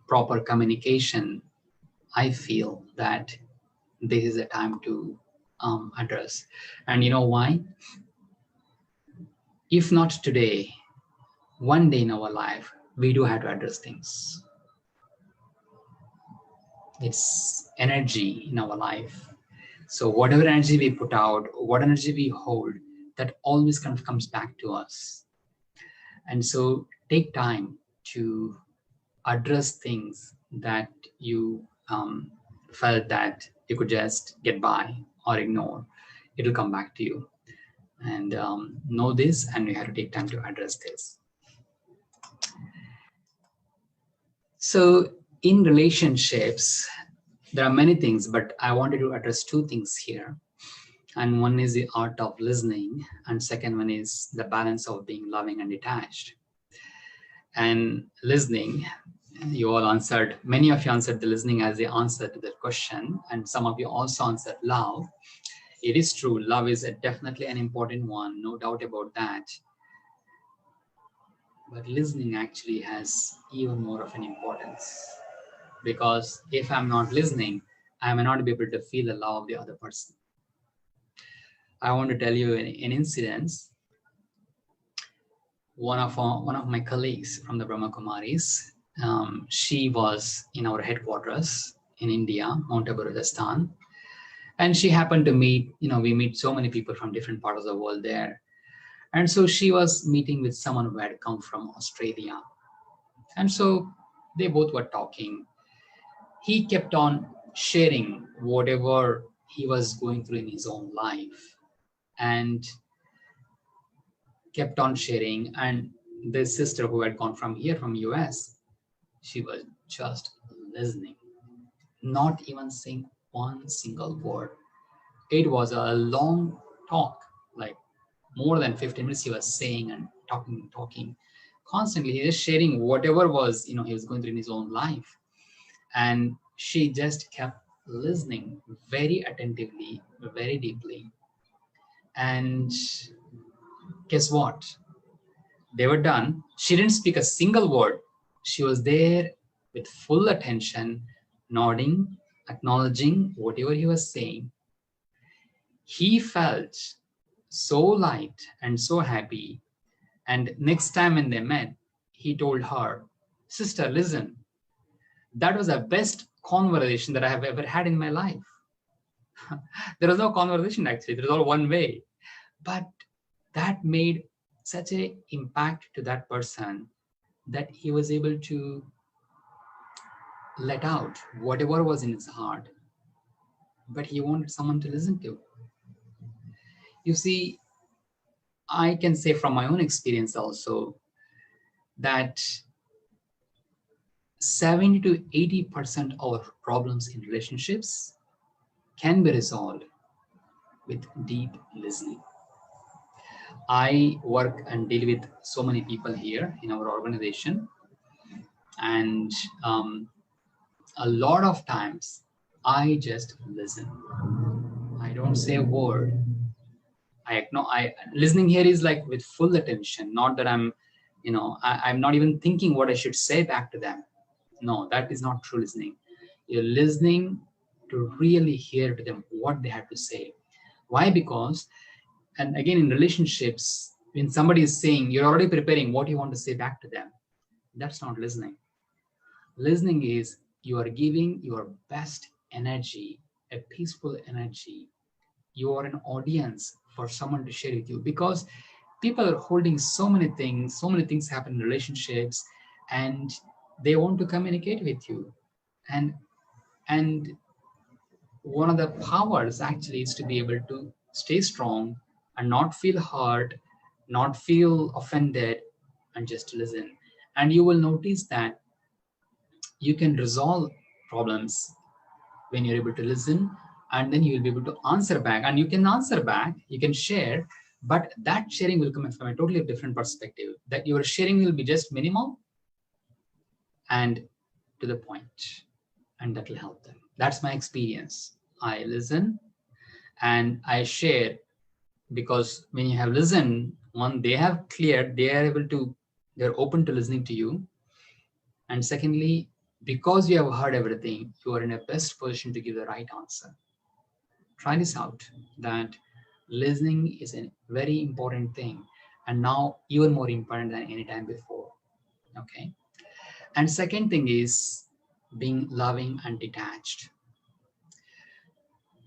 proper communication, I feel that this is a time to address. And you know why? If not today, one day in our life, we do have to address things. It's energy in our life. So whatever energy we put out, what energy we hold, that always comes back to us. And so take time to address things that you felt that you could just get by or ignore. It'll come back to you. And know this, and you have to take time to address this. So in relationships, there are many things, but I wanted to address two things here. And one is the art of listening, and second one is the balance of being loving and detached. And listening, you all answered, many of you answered the listening as the answer to the question, and some of you also answered love. It is true, love is definitely an important one, no doubt about that. But listening actually has even more of an importance, because if I'm not listening, I may not be able to feel the love of the other person. I want to tell you an incident. One of my colleagues from the Brahma Kumaris, she was in our headquarters in India, Mount Abu, Rajasthan. And she happened to meet, we meet so many people from different parts of the world there. And so she was meeting with someone who had come from Australia. And so they both were talking. He kept on sharing whatever he was going through in his own life, and kept on sharing. And the sister who had gone from here, from US, she was just listening, not even saying one single word. It was a long talk, like more than 15 minutes he was saying and talking constantly. He was sharing whatever was, he was going through in his own life. And she just kept listening very attentively, very deeply. And guess what? They were done. She didn't speak a single word. She was there with full attention, nodding, acknowledging whatever he was saying. He felt so light and so happy And next time when they met, he told her, "Sister, listen, that was the best conversation that I have ever had in my life." There was no conversation actually, there was all one way. But that made such an impact to that person that he was able to let out whatever was in his heart, but he wanted someone to listen to. You see, I can say from my own experience also that 70 to 80% of problems in relationships can be resolved with deep listening. I work and deal with so many people here in our organization, and a lot of times I just listen. I don't say a word. Listening here is like with full attention, not that I'm not even thinking what I should say back to them. No, that is not true listening. You're listening to really hear to them what they have to say. Why? Because, and again, in relationships, when somebody is saying, you're already preparing what you want to say back to them. That's not listening. Listening is you are giving your best energy, a peaceful energy. You are an audience for someone to share with you, because people are holding so many things happen in relationships, and they want to communicate with you. And one of the powers actually is to be able to stay strong and not feel hurt, not feel offended, and just listen. And you will notice that you can resolve problems when you're able to listen, and then you will be able to answer back. And you can answer back, you can share, but that sharing will come from a totally different perspective. That your sharing will be just minimal and to the point, and that will help them. That's my experience. I listen and I share, because when you have listened, one, they have cleared, they're open to listening to you. And secondly, because you have heard everything, you are in a best position to give the right answer. Try this out, that listening is a very important thing, and now even more important than any time before. Okay. And second thing is being loving and detached.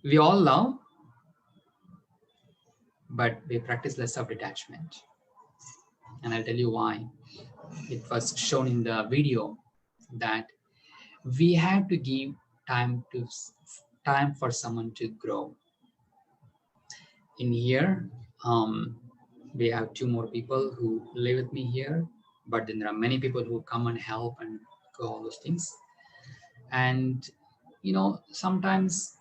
We all love, but we practice less of detachment. And I'll tell you why. It was shown in the video that we have to give time for someone to grow. In here, we have 2 more people who live with me here, but then there are many people who come and help and go, all those things. And sometimes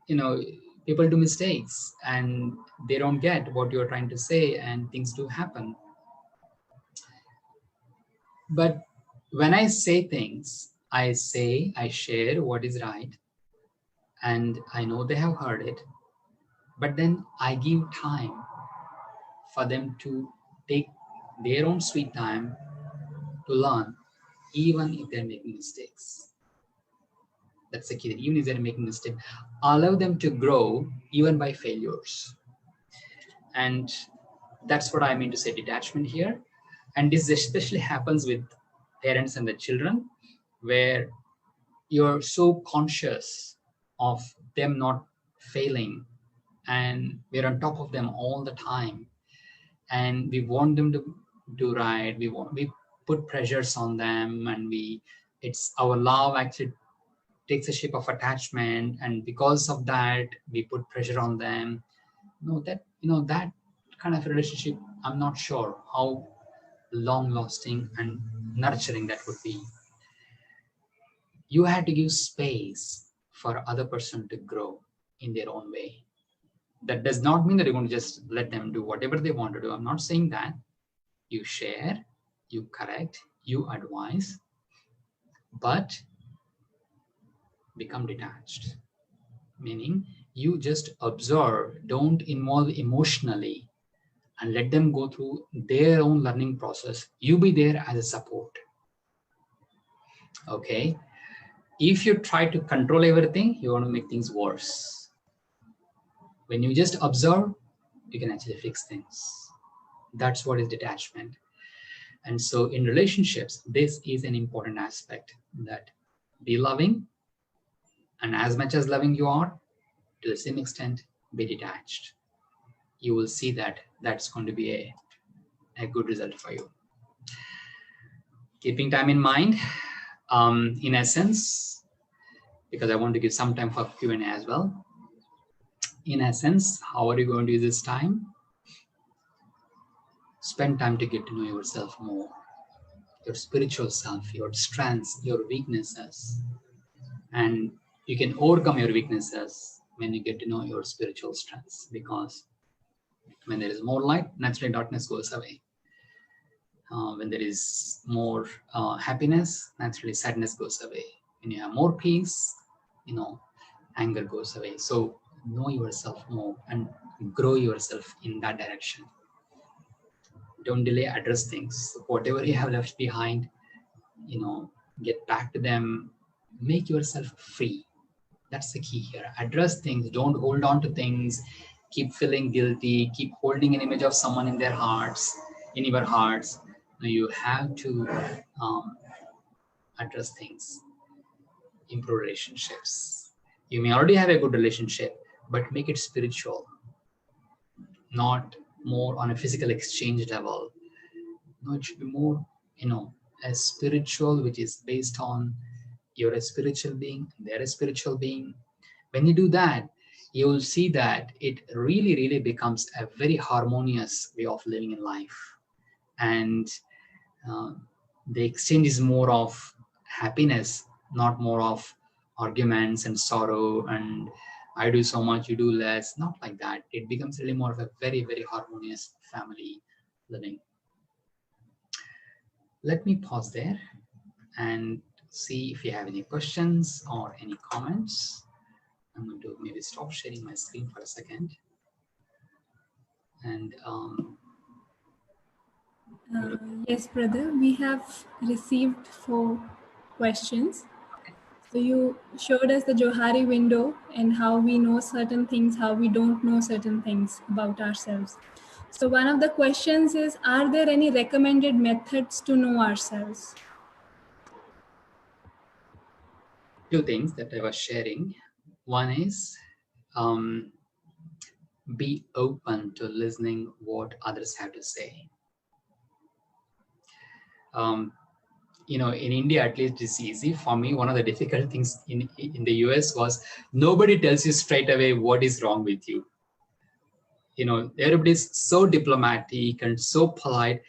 people do mistakes and they don't get what you're trying to say, and things do happen. But when I say things, I share what is right, and I know they have heard it, but then I give time for them to take their own sweet time to learn, even if they're making mistakes. That's the key. Even if they're making mistakes, allow them to grow even by failures. And that's what I mean to say detachment here. And this especially happens with parents and the children, where you're so conscious of them not failing, and we're on top of them all the time, and we want them to do right. We put pressures on them, and it's our love actually takes the shape of attachment, and because of that we put pressure on them. That kind of relationship, I'm not sure how long lasting and nurturing that would be. You have to give space for other person to grow in their own way. That does not mean that you're going to just let them do whatever they want to do. I'm not saying that. You share, you correct, you advise, but become detached. Meaning you just observe, don't involve emotionally, and let them go through their own learning process. You be there as a support. Okay? If you try to control everything, you want to make things worse. When you just observe, you can actually fix things. That's what is detachment. And so in relationships, this is an important aspect, that be loving, and as much as loving you are, to the same extent, be detached. You will see that that's going to be a good result for you. Keeping time in mind, in essence, because I want to give some time for Q&A as well. In essence, how are you going to use this time? Spend time to get to know yourself more, your spiritual self, your strengths, your weaknesses. And you can overcome your weaknesses when you get to know your spiritual strengths, because when there is more light, naturally darkness goes away. When there is more happiness, naturally sadness goes away. When you have more peace, anger goes away. So know yourself more and grow yourself in that direction. Don't delay, address things. Whatever you have left behind, get back to them, make yourself free. That's the key here. Address things, don't hold on to things, keep feeling guilty, keep holding an image of someone in their hearts, in your hearts. You have to address things, improve relationships. You may already have a good relationship, but make it spiritual, not more on a physical exchange level. No, it should be more, a spiritual, which is based on you're a spiritual being, they're a spiritual being. When you do that, you will see that it really, really becomes a very harmonious way of living in life. And the exchange is more of happiness, not more of arguments and sorrow and I do so much, you do less. Not like that. It becomes really more of a very, very harmonious family living. Let me pause there and see if you have any questions or any comments. I'm going to maybe stop sharing my screen for a second. And yes, brother, we have received 4 questions. So you showed us the Johari window and how we know certain things, how we don't know certain things about ourselves. So one of the questions is, are there any recommended methods to know ourselves? 2 things that I was sharing. One is be open to listening what others have to say. In India, at least it's easy. For me, one of the difficult things in the US was nobody tells you straight away what is wrong with you. Everybody's so diplomatic and so polite.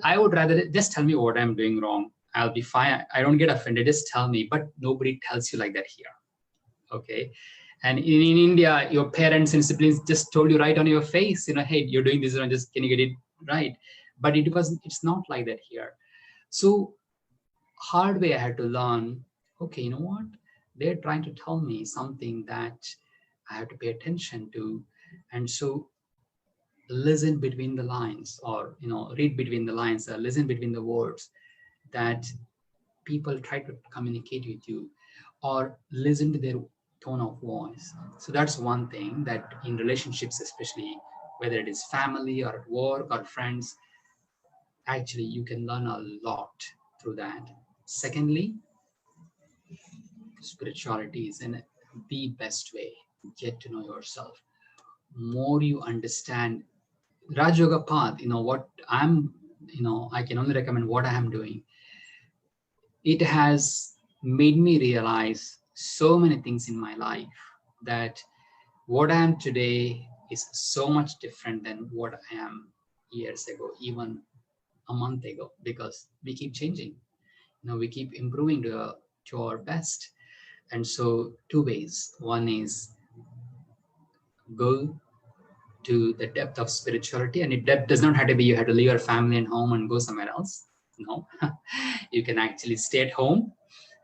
I would rather just tell me what I'm doing wrong. I'll be fine. I don't get offended. Just tell me. But nobody tells you like that here. Okay. And in India, your parents and siblings just told you right on your face, hey, you're doing this wrong. Just can you get it right? But it's not like that here. So hard way I had to learn, okay, you know what? They're trying to tell me something that I have to pay attention to. And so listen between the lines, or read between the lines, listen between the words that people try to communicate with you, or listen to their tone of voice. So that's one thing that in relationships, especially whether it is family or at work or friends, actually you can learn a lot through that. Secondly, spirituality is in the best way. Get to know yourself. More you understand Raj Yoga path, what I'm, I can only recommend what I am doing. It has made me realize so many things in my life, that what I am today is so much different than what I am years ago, even a month ago, because we keep changing. We keep improving to our best. And so 2 ways. One is go to the depth of spirituality, and depth does not have to be you have to leave your family and home and go somewhere else. No, you can actually stay at home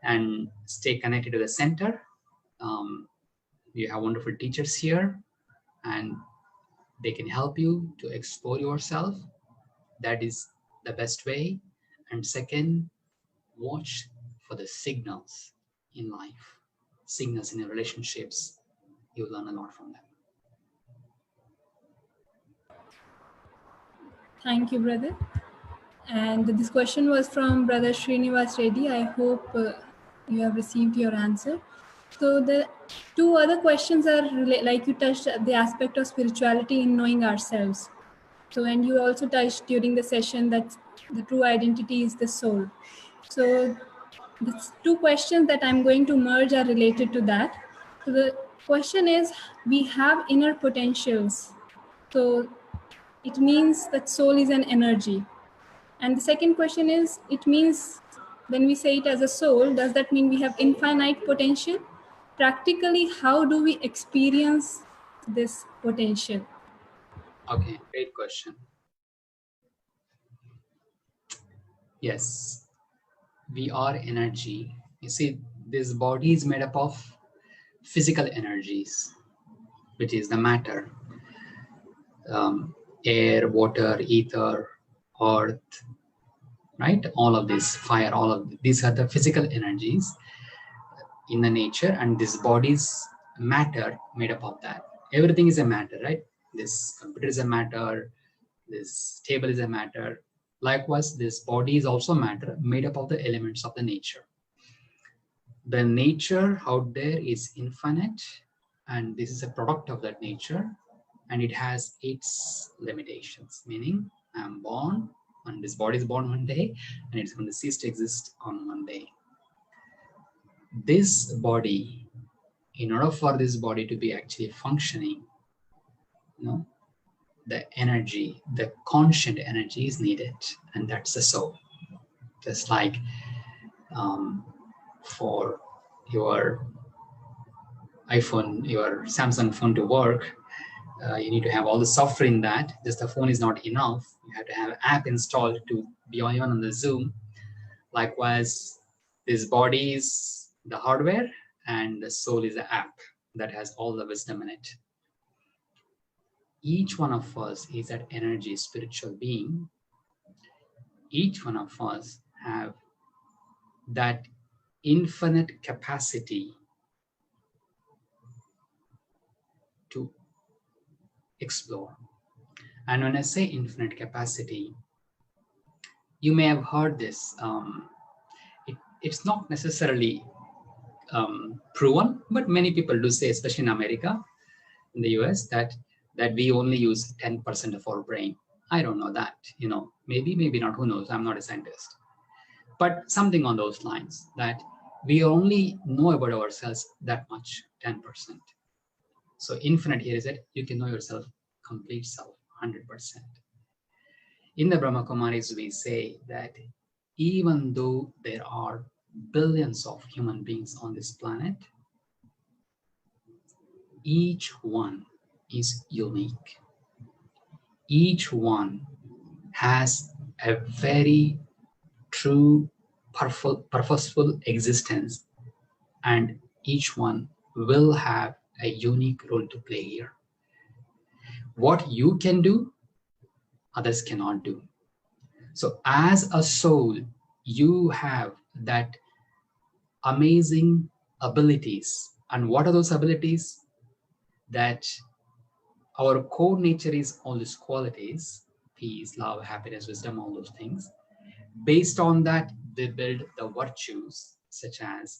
and stay connected to the center. You have wonderful teachers here, and they can help you to explore yourself. That is the best way. And second, watch for the signals in life, signals in your relationships. You learn a lot from them. Thank you, brother. And this question was from Brother Srinivas Reddy. I hope you have received your answer. So the two other questions are like you touched the aspect of spirituality in knowing ourselves. So, and you also touched during the session that the true identity is the soul. So the two questions that I'm going to merge are related to that. So the question is, we have inner potentials. So it means that soul is an energy. And the second question is, it means when we say it as a soul, does that mean we have infinite potential? Practically, how do we experience this potential? Okay, great question. Yes, we are energy. You see, this body is made up of physical energies, which is the matter, air, water, ether, earth, right? All of this, fire, all of these are the physical energies in the nature, and this body's matter made up of that. Everything is a matter, right? This computer is a matter, this table is a matter. Likewise, this body is also matter made up of the elements of the nature. The nature out there is infinite, and this is a product of that nature, and it has its limitations, meaning I'm born, and this body is born one day, and it's going to cease to exist on one day. This body, in order for this body to be actually functioning, the energy, the conscient energy is needed, and that's the soul. Just like for your iPhone, your Samsung phone to work, you need to have all the software in that. Just the phone is not enough. You have to have an app installed to be on the Zoom. Likewise, this body is the hardware, and the soul is the app that has all the wisdom in it. Each one of us is that energy, spiritual being. Each one of us have that infinite capacity to explore. And when I say infinite capacity, you may have heard this. It's not necessarily proven, but many people do say, especially in America, in the US, that we only use 10% of our brain. I don't know that, maybe not, who knows? I'm not a scientist. But something on those lines, that we only know about ourselves that much, 10%. So infinite here is that you can know yourself, complete self, 100%. In the Brahma Kumaris, we say that even though there are billions of human beings on this planet, each one is unique. Each one has a very true, purposeful existence, and each one will have a unique role to play here. What you can do, others cannot do. So as a soul, you have that amazing abilities. And what are those abilities? That our core nature is all these qualities: peace, love, happiness, wisdom, all those things. Based on that, they build the virtues such as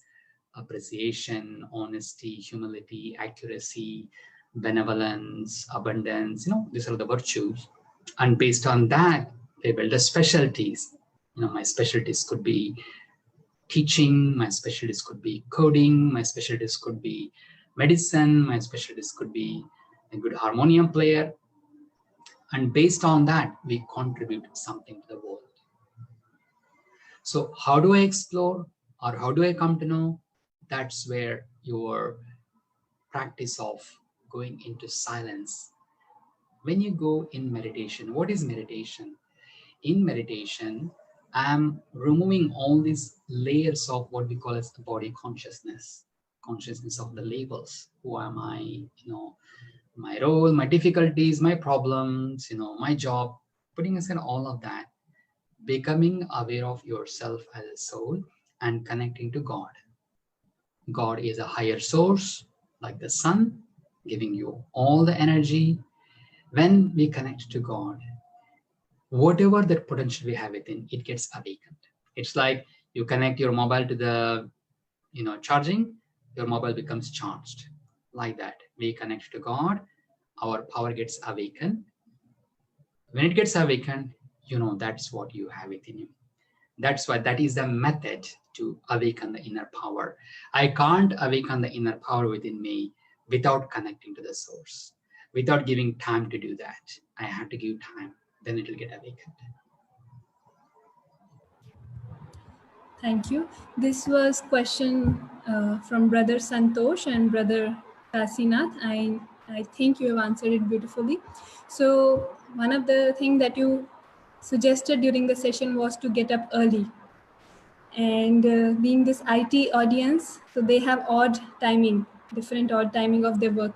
appreciation, honesty, humility, accuracy, benevolence, abundance. These are the virtues. And based on that, they build the specialties. My specialties could be teaching, my specialties could be coding, my specialties could be medicine, my specialties could be a good harmonium player. And based on that, we contribute something to the world. So how do I explore, or how do I come to know? That's where your practice of going into silence. When you go in meditation, what is meditation? In meditation, I'm removing all these layers of what we call as the body consciousness of the labels. Who am I? My role, my difficulties, my problems, my job, putting aside all of that, becoming aware of yourself as a soul and connecting to God. God is a higher source, like the sun, giving you all the energy. When we connect to God, whatever that potential we have within, it gets awakened. It's like you connect your mobile to the charging, your mobile becomes charged. Like that, we connect to God, our power gets awakened. When it gets awakened, that's what you have within you. That's why that is the method to awaken the inner power. I can't awaken the inner power within me without connecting to the source, without giving time to do that. I have to give time, then it will get awakened. Thank you. This was question from Brother Santosh and Brother Kasinath. I think you have answered it beautifully. So one of the things that you suggested during the session was to get up early. And being this IT audience, so they have different odd timing of their work.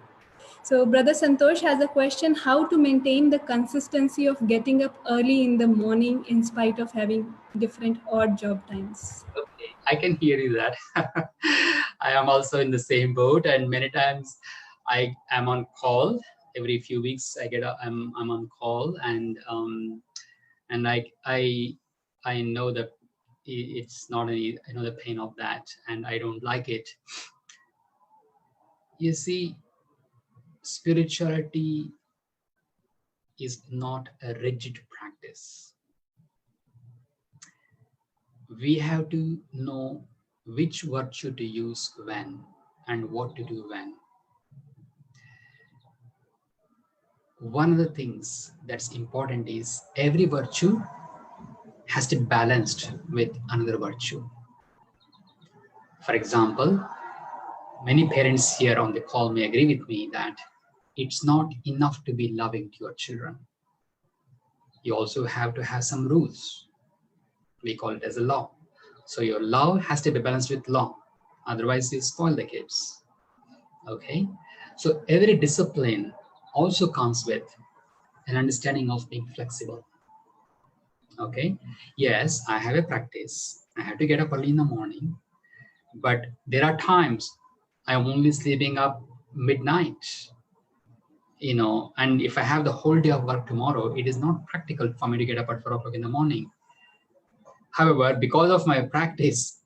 So Brother Santosh has a question: how to maintain the consistency of getting up early in the morning in spite of having different odd job times? Okay, I can hear you that. I am also in the same boat, and many times I am on call. Every few weeks I get I'm on call, and I know that it's not any, I know the pain of that, and I don't like it. You see, spirituality is not a rigid practice. We have to know which virtue to use when and what to do when. One of the things that's important is every virtue has to be balanced with another virtue. For example, many parents here on the call may agree with me that it's not enough to be loving to your children. You also have to have some rules. We call it as a law. So your love has to be balanced with law. Otherwise, you spoil the kids. Okay? So every discipline also comes with an understanding of being flexible. Okay? Yes, I have a practice. I have to get up early in the morning. But there are times I'm only sleeping up midnight. And if I have the whole day of work tomorrow, it is not practical for me to get up at 4 o'clock in the morning. However, because of my practice,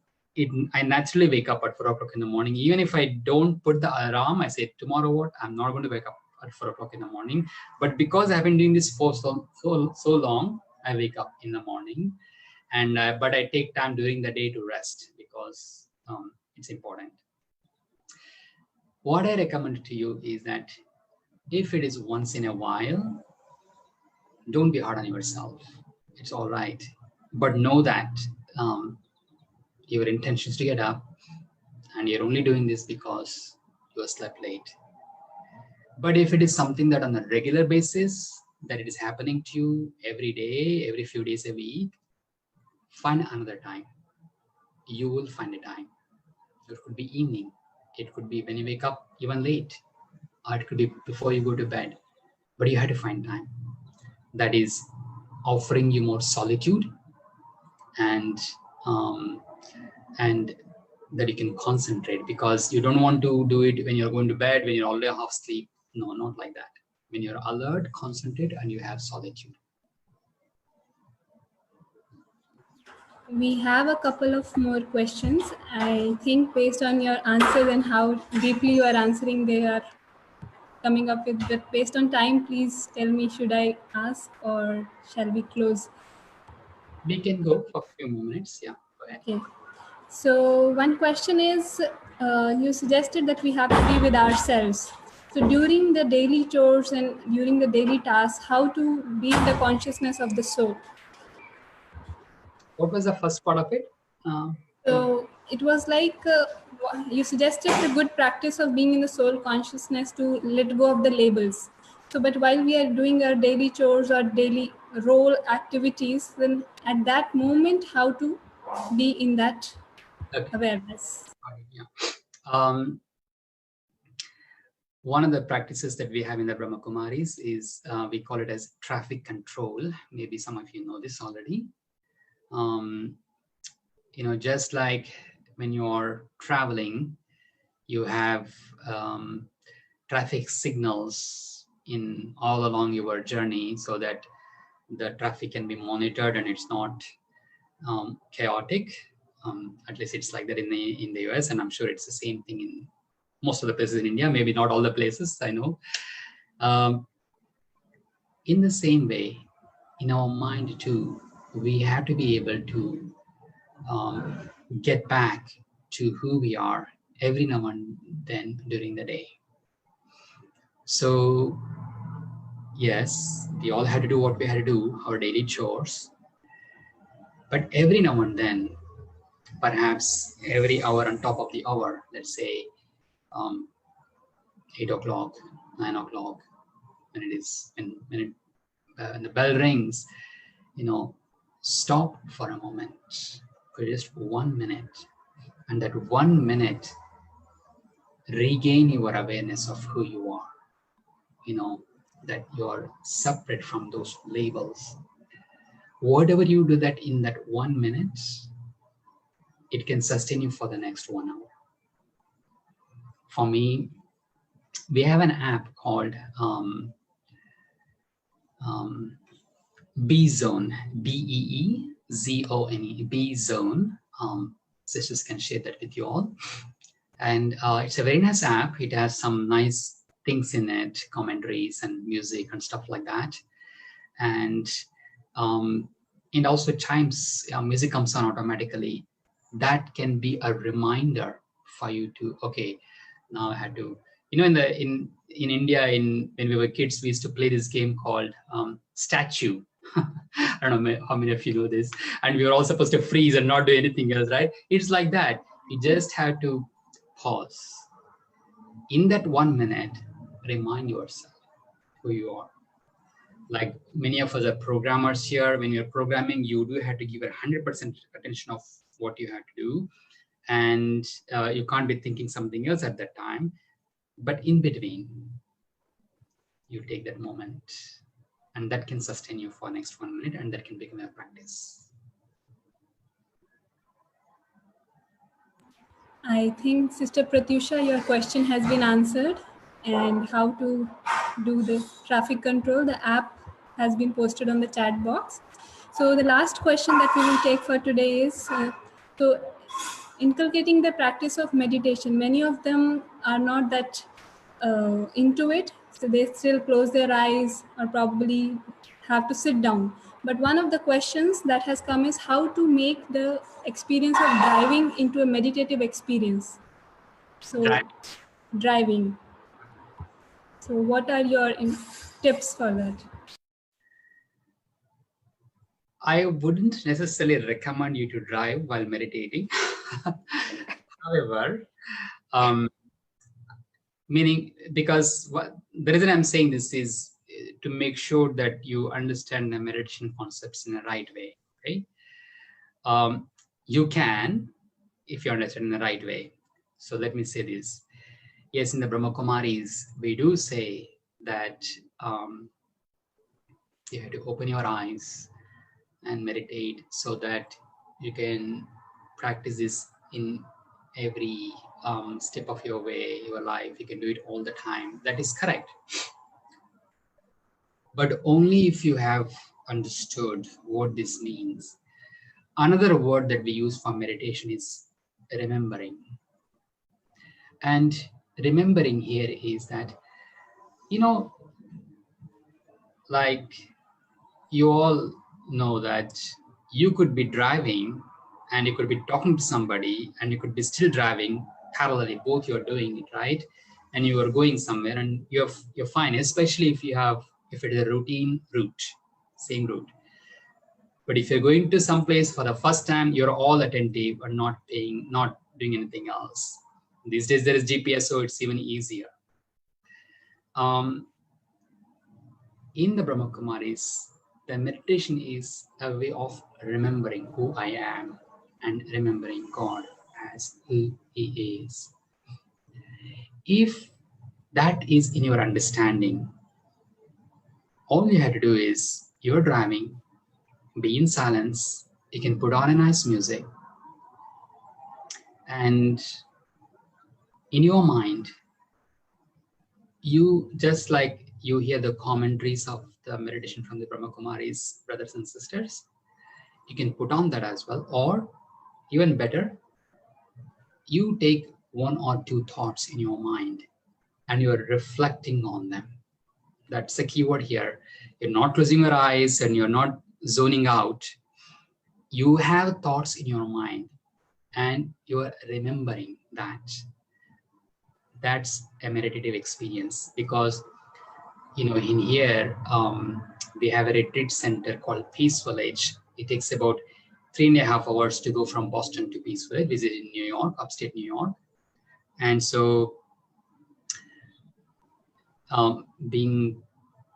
I naturally wake up at 4 o'clock in the morning. Even if I don't put the alarm, I say, tomorrow what? I'm not going to wake up at 4 o'clock in the morning. But because I've been doing this for so long, I wake up in the morning. But I take time during the day to rest because it's important. What I recommend to you is that if it is once in a while, don't be hard on yourself. It's all right. But know that your intention is to get up, and you're only doing this because you slept late. But if it is something that on a regular basis, that it is happening to you every day, every few days a week, find another time. You will find a time. It could be evening. It could be when you wake up even late. Or it could be before you go to bed. But you have to find time. That is offering you more solitude and that you can concentrate, because you don't want to do it when you're going to bed, when you're already half asleep. No, not like that. When you're alert, concentrate, and you have solitude. We have a couple of more questions. I think based on your answers and how deeply you are answering, they are coming up with, but based on time, please tell me, should I ask or shall we close? We can go for a few more minutes. Yeah, go ahead. Okay. So one question is, you suggested that we have to be with ourselves. So during the daily chores and during the daily tasks, how to be in the consciousness of the soul? What was the first part of it? So it was like you suggested the good practice of being in the soul consciousness to let go of the labels. So, but while we are doing our daily chores or daily role activities, then at that moment, how to be in that awareness? Yeah. One of the practices that we have in the Brahma Kumaris is we call it as traffic control. Maybe some of you know this already. Just like when you're traveling, you have traffic signals in all along your journey, so that the traffic can be monitored and it's not chaotic. At least it's like that in the US, and I'm sure it's the same thing in most of the places in India, maybe not all the places, I know. In the same way, in our mind too, we have to be able to get back to who we are every now and then during the day. So yes, we all had to do what we had to do, our daily chores, but every now and then, perhaps every hour on top of the hour, let's say 8 o'clock, 9 o'clock, when it is when the bell rings, stop for a moment, for just 1 minute, and that 1 minute, regain your awareness of who you are. That you're separate from those labels. Whatever you do that in that 1 minute, it can sustain you for the next 1 hour. For me, we have an app called B Zone, BEEZONE, B Zone. Sisters can share that with you all. And it's a very nice app. It has some nice things in it, commentaries and music and stuff like that. And also chimes, music comes on automatically. That can be a reminder for you to, okay, now I had to, in India, when we were kids, we used to play this game called Statue. I don't know how many of you know this. And we were all supposed to freeze and not do anything else, right? It's like that. You just have to pause. In that 1 minute, remind yourself who you are. Like many of us are programmers here. When you're programming, you do have to give 100% attention of what you have to do. And you can't be thinking something else at that time. But in between, you take that moment, and that can sustain you for the next 1 minute, and that can become a practice. I think, Sister Pratyusha, your question has been answered, and how to do the traffic control. The app has been posted on the chat box. So the last question that we will take for today is, so inculcating the practice of meditation. Many of them are not that into it, so they still close their eyes or probably have to sit down. But one of the questions that has come is how to make the experience of driving into a meditative experience. So driving. So what are your tips for that? I wouldn't necessarily recommend you to drive while meditating. However, meaning, because the reason I'm saying this is to make sure that you understand the meditation concepts in the right way. Okay? You can, if you understand in the right way. So let me say this. Yes, in the Brahma Kumaris, we do say that you have to open your eyes and meditate so that you can practice this in every step of your way, your life. You can do it all the time. That is correct. But only if you have understood what this means. Another word that we use for meditation is remembering. And remembering here is that, like you all know that you could be driving and you could be talking to somebody and you could be still driving parallelly. Both you're doing it, right? And you are going somewhere and you're fine, especially if it is a routine route, same route. But if you're going to some place for the first time, you're all attentive and not doing anything else. These days there is GPS, so it's even easier. In the Brahma Kumaris, the meditation is a way of remembering who I am and remembering God as who He is. If that is in your understanding, all you have to do is, you're driving, be in silence, you can put on a nice music, and in your mind, you just like you hear the commentaries of the the meditation from the Brahma Kumaris, brothers and sisters. You can put on that as well, or even better, you take 1 or 2 thoughts in your mind and you're reflecting on them. That's the keyword here. You're not closing your eyes and you're not zoning out. You have thoughts in your mind and you're remembering that. That's a meditative experience, because in here we have a retreat center called Peace Village. It takes about 3.5 hours to go from Boston to Peace Village, which is in New York, upstate New York. And so being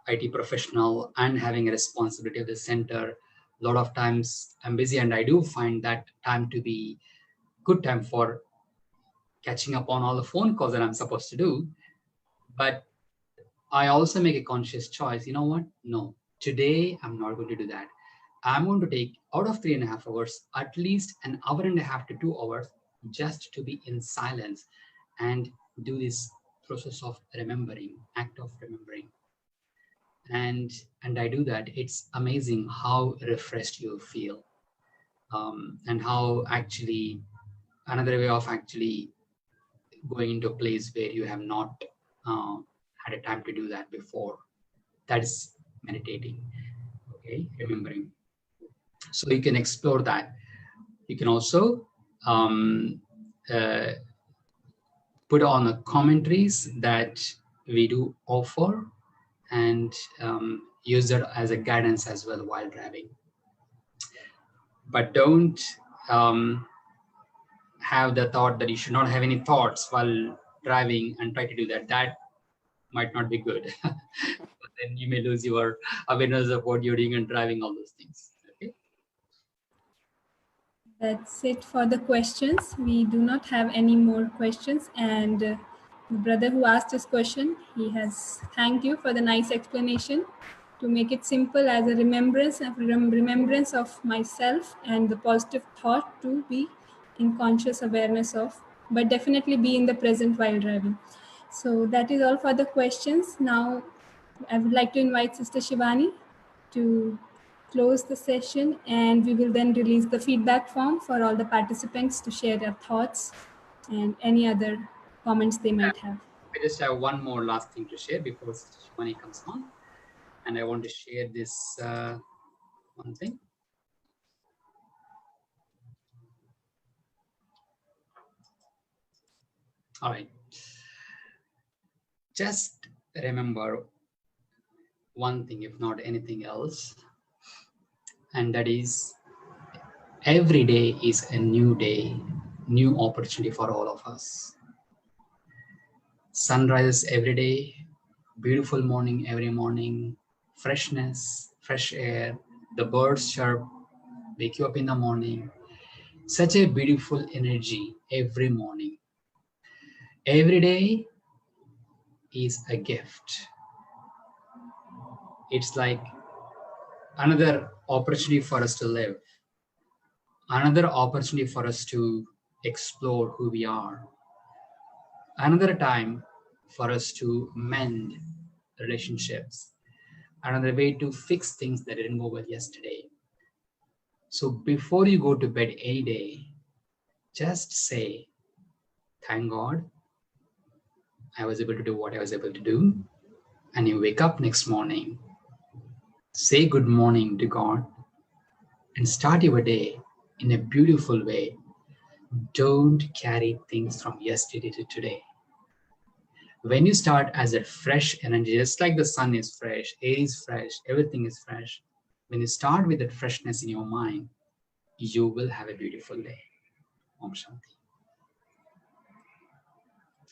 IT professional and having a responsibility of the center, a lot of times I'm busy, and I do find that time to be good time for catching up on all the phone calls that I'm supposed to do. But I also make a conscious choice. You know what? No, today I'm not going to do that. I'm going to take out of 3.5 hours, at least 1.5 hours to 2 hours, just to be in silence and do this process of remembering, act of remembering. And I do that. It's amazing how refreshed you feel, and how actually another way of actually going into a place where you have not had a time to do that before. That is meditating, okay, remembering. So you can explore that. You can also put on the commentaries that we do offer, and use that as a guidance as well while driving. But don't have the thought that you should not have any thoughts while driving and try to do that. That might not be good. But then you may lose your awareness of what you're doing and driving, all those things. Okay. That's it for the questions. We do not have any more questions. And the brother who asked this question, he has thanked you for the nice explanation. To make it simple, as a remembrance of myself and the positive thought to be in conscious awareness of, but definitely be in the present while driving. So that is all for the questions. Now I would like to invite Sister Shivani to close the session, and we will then release the feedback form for all the participants to share their thoughts and any other comments they might have. I just have one more last thing to share before Sister Shivani comes on. And I want to share this one thing. All right. Just remember one thing, if not anything else, and that is every day is a new day, new opportunity for all of us. Sunrise every day, beautiful morning every morning, freshness, fresh air, the birds chirp, wake you up in the morning. Such a beautiful energy every morning. Every day is a gift. It's like another opportunity for us to live, another opportunity for us to explore who we are, another time for us to mend relationships, another way to fix things that didn't go well yesterday. So before you go to bed any day, just say, thank God I was able to do what I was able to do. And you wake up next morning, say good morning to God, and start your day in a beautiful way. Don't carry things from yesterday to today. When you start as a fresh energy, just like the sun is fresh, air is fresh, everything is fresh. When you start with that freshness in your mind, you will have a beautiful day. Om Shanti.